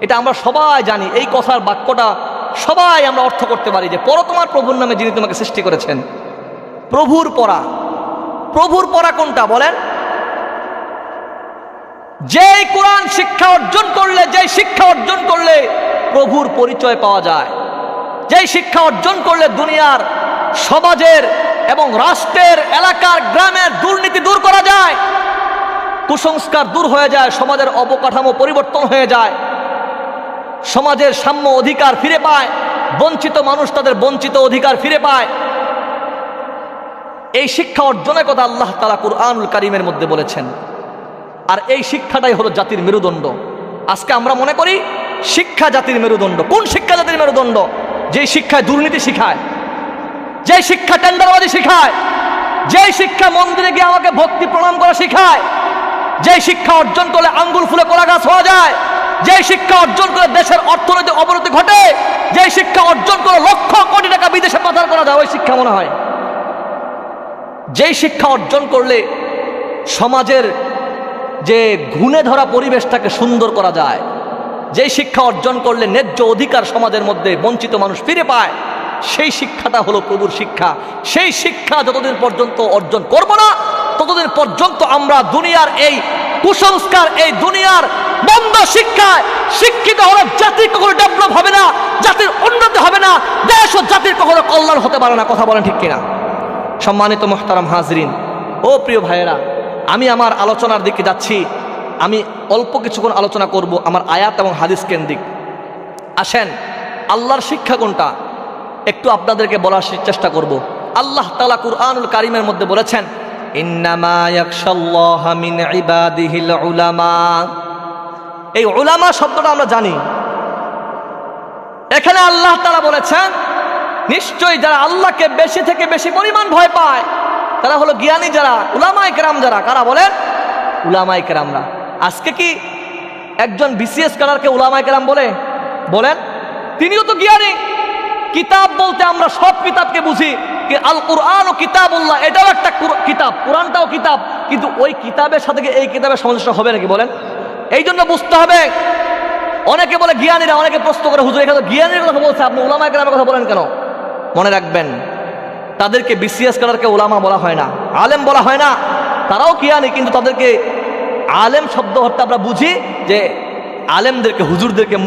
এটা আমরা সবাই জানি, এই কথার বাক্যটা সবাই আমরা অর্থ করতে পারি যে পড়ো তোমার প্রভুর নামে যিনি তোমাকে সৃষ্টি করেছেন। প্রভুর পড়া, প্রভুর পড়া কোনটা বলেন? যেই কোরআন শিক্ষা অর্জন করলে, যেই শিক্ষা অর্জন করলে প্রভুর পরিচয় পাওয়া যায়, যেই শিক্ষা অর্জন করলে দুনিয়ার, সমাজের এবং রাষ্ট্রের, এলাকার, গ্রামের দুর্নীতি দূর করা যায়, কুসংস্কার দূর হয়ে যায়, সমাজের অবকাঠামো পরিবর্তন হয়ে যায়, সমাজের সাম্য অধিকার ফিরে পায়, বঞ্চিত মানুষ তাদের বঞ্চিত অধিকার ফিরে পায়। এই শিক্ষা অর্জনের কথা আল্লাহ তাআলা কুরআনুল কারীমের মধ্যে বলেছেন। আর এই শিক্ষাটাই হলো জাতির মেরুদণ্ড। আজকে আমরা মনে করি শিক্ষা জাতির মেরুদণ্ড। কোন শিক্ষা জাতির মেরুদণ্ড? যেই শিক্ষায় দুর্নীতি শিখায়, যেই শিক্ষা টেন্ডারবাজি শিখায়, যেই শিক্ষা মন্দিরে গিয়ে আমাকে ভক্তি প্রণাম করা শিখায়, যেই শিক্ষা অর্জন করলে আঙ্গুল ফুলে কলা গাছ হওয়া যায়, যেই শিক্ষা অর্জন করে দেশের অর্থনৈতিক অবনতি ঘটে, যেই শিক্ষা অর্জন করে লক্ষ কোটি টাকা বিদেশে পাচার করা যায়, ওই শিক্ষা মনে হয়। যেই শিক্ষা অর্জন করলে সমাজের যে ঘুণে ধরা পরিবেশটাকে সুন্দর করা যায়, যেই শিক্ষা অর্জন করলে ন্যায্য অধিকার সমাজের মধ্যে বঞ্চিত মানুষ ফিরে পায়, সেই শিক্ষাটা হলো প্রভুর শিক্ষা। সেই শিক্ষা যতদিন পর্যন্ত অর্জন করব না, ততদিন পর্যন্ত আমরা দুনিয়ার এই কুসংস্কার, এই দুনিয়ার মন্দ শিক্ষায় শিক্ষিত হলে জাতি কখনো ডেভেলপ হবে না, জাতির উন্নতি হবে না, দেশ ও জাতির কখনো কল্যাণ হতে পারে না। কথা বলেন ঠিক কিনা? সম্মানিত মুহতারাম হাজরিন ও প্রিয় ভাইয়েরা, আমি আমার আলোচনার দিকে যাচ্ছি। আমি অল্প কিছুক্ষণ আলোচনা করব আমার আয়াত এবং হাদিস কেন্দ্রিক। আসেন, আল্লাহর শিক্ষা কোনটা একটু আপনাদেরকে বলার চেষ্টা করব। আল্লাহ তাআলা কুরআনুল কারীমের মধ্যে বলেছেন, ইন্নামা ইয়াখশাল্লাহা মিন ইবাদিহিল উলামা। এই উলামা শব্দটা আমরা জানি। এখানে আল্লাহ তাআলা বলেছেন নিশ্চয়ই যারা আল্লাহকে বেশি থেকে বেশি পরিমাণ ভয় পায় তারা হলো জ্ঞানী যারা, উলামায়ে কেরাম যারা। কারা বলেন? উলামায়ে কেরামরা। আজকে কি একজন বিসিএস কালারকে উলামায়ে কেরাম বলে? বলেন? তিনিও তো জ্ঞানী, কিতাব বলতে আমরা সব কিতাবকে বুঝি, কি আল কুরআন ও কিতাবুল্লাহ, এটাও একটা কিতাব, কোরআনটাও কিতাব, কিন্তু ওই কিতাবের সাথে এই কিতাবের সামঞ্জস্য হবে নাকি বলেন? এই জন্য বুঝতে হবে। অনেকে বলে জ্ঞানীরা, অনেকে প্রশ্ন করে হুজুর এখানে জ্ঞানীর কথা বলছে, আপনি উলামায়ে কেরামের কথা বলেন কেন? মনে রাখবেন, তাদেরকে বিসিএস কালারকে উলামা বলা হয় না, আলেম বলা হয় না। তারাও জ্ঞানী, কিন্তু তাদেরকে আলেম শব্দ অর্থ আমরা বুঝি যে আলেমদেরকে, হুজুরদেরকে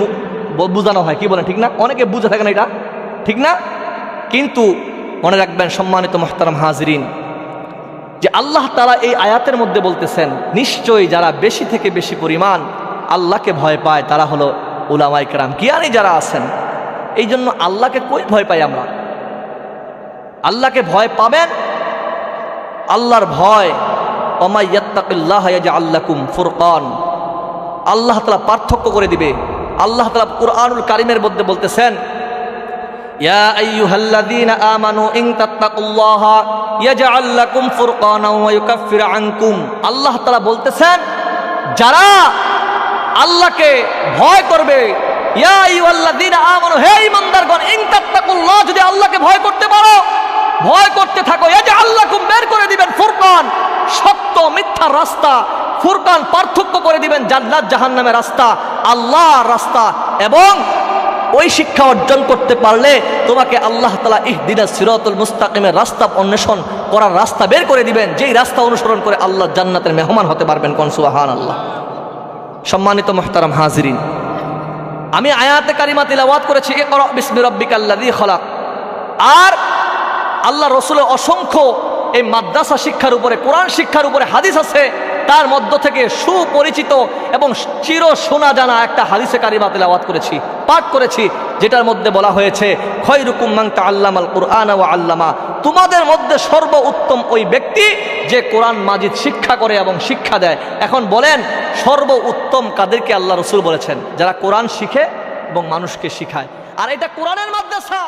বোঝানো হয়, কি বলেন ঠিক না? অনেকে বুঝে থাকে না, এটা ঠিক না? কিন্তু মনে রাখবেন সম্মানিত মুহতারাম হাজিরিন, যে আল্লাহ তাআলা এই আয়াতের মধ্যে বলতেছেন নিশ্চয়ই যারা বেশি থেকে বেশি পরিমাণ আল্লাহকে ভয় পায় তারা হলো উলামায়ে কেরাম, জ্ঞানী যারা আছেন। এই জন্য আল্লাহকে কই ভয় পাই আমরা? আল্লাহকে ভয় পাবেন, আল্লাহর ভয়, ওয়া ইয়াত্তাকিল্লাহা ইয়াজআল লাকুম ফুরকান, আল্লাহ তাআলা পার্থক্য করে দিবে। আল্লাহ তাআলা কুরআনুল কারীমের মধ্যে বলতেছেন ইয়া আইয়ুহাল্লাযীনা আমানু ইন তাত্তাকুল্লাহা ইয়াজআল লাকুম ফুরকানাও ওয়া ইউকাফির আনকুম। আল্লাহ তাআলা বলতেছেন যারা আল্লাহকে ভয় করবে, ইয়া আইয়ুহাল্লাযীনা আমানু, হে ঈমানদারগণ, ইন তাত্তাকুল্লাহ, যদি আল্লাহকে ভয় করতে পারো, ভয় করতে থাকো, ইয়াজআল লাকুম, বের করে দিবেন ফুরকান, সত্য মিথ্যার রাস্তা, ফুরকান পার্থক্য করে দিবেন জান্নাত জাহান্নামের রাস্তা, আল্লাহর রাস্তা। এবং ওই শিক্ষা অর্জন করতে পারলে তোমাকে আল্লাহ তাআলা ইহদিনাস সিরাতুল মুস্তাকিমের রাস্তা অন্বেষণ করার রাস্তা বের করে দিবেন, যেই রাস্তা অনুসরণ করে আল্লাহ জান্নাতের মেহমান হতে পারবেন। কোন সুবহানাল্লাহ। সম্মানিত মুহতারাম হাজিরিন, আমি আয়াতে কারিমা তিলাওয়াত করেছি ইকরা বিসমি রাব্বিকাল্লাযী খলাক, আর আল্লাহ রসুলের অসংখ্য এই মাদ্রাসা শিক্ষার উপরে, কোরআন শিক্ষার উপরে হাদিস আছে, তার মধ্য থেকে সুপরিচিত এবং চির শোনা জানা একটা হাদিসে কারিমা তিলাওয়াত করেছি, পাঠ করেছি, যেটার মধ্যে বলা হয়েছে খয়রুকুম মান তাআল্লামাল কুরআন ওয়া আল্লামা, তোমাদের মধ্যে সর্বোত্তম ওই ব্যক্তি যে কোরআন মাজিদ শিক্ষা করে এবং শিক্ষা দেয়। এখন বলেন সর্বোত্তম কাদেরকে আল্লাহ রসুল বলেছেন? যারা কোরআন শিখে এবং মানুষকে শিখায়। আর এটা কোরআনের মাদ্রাসা।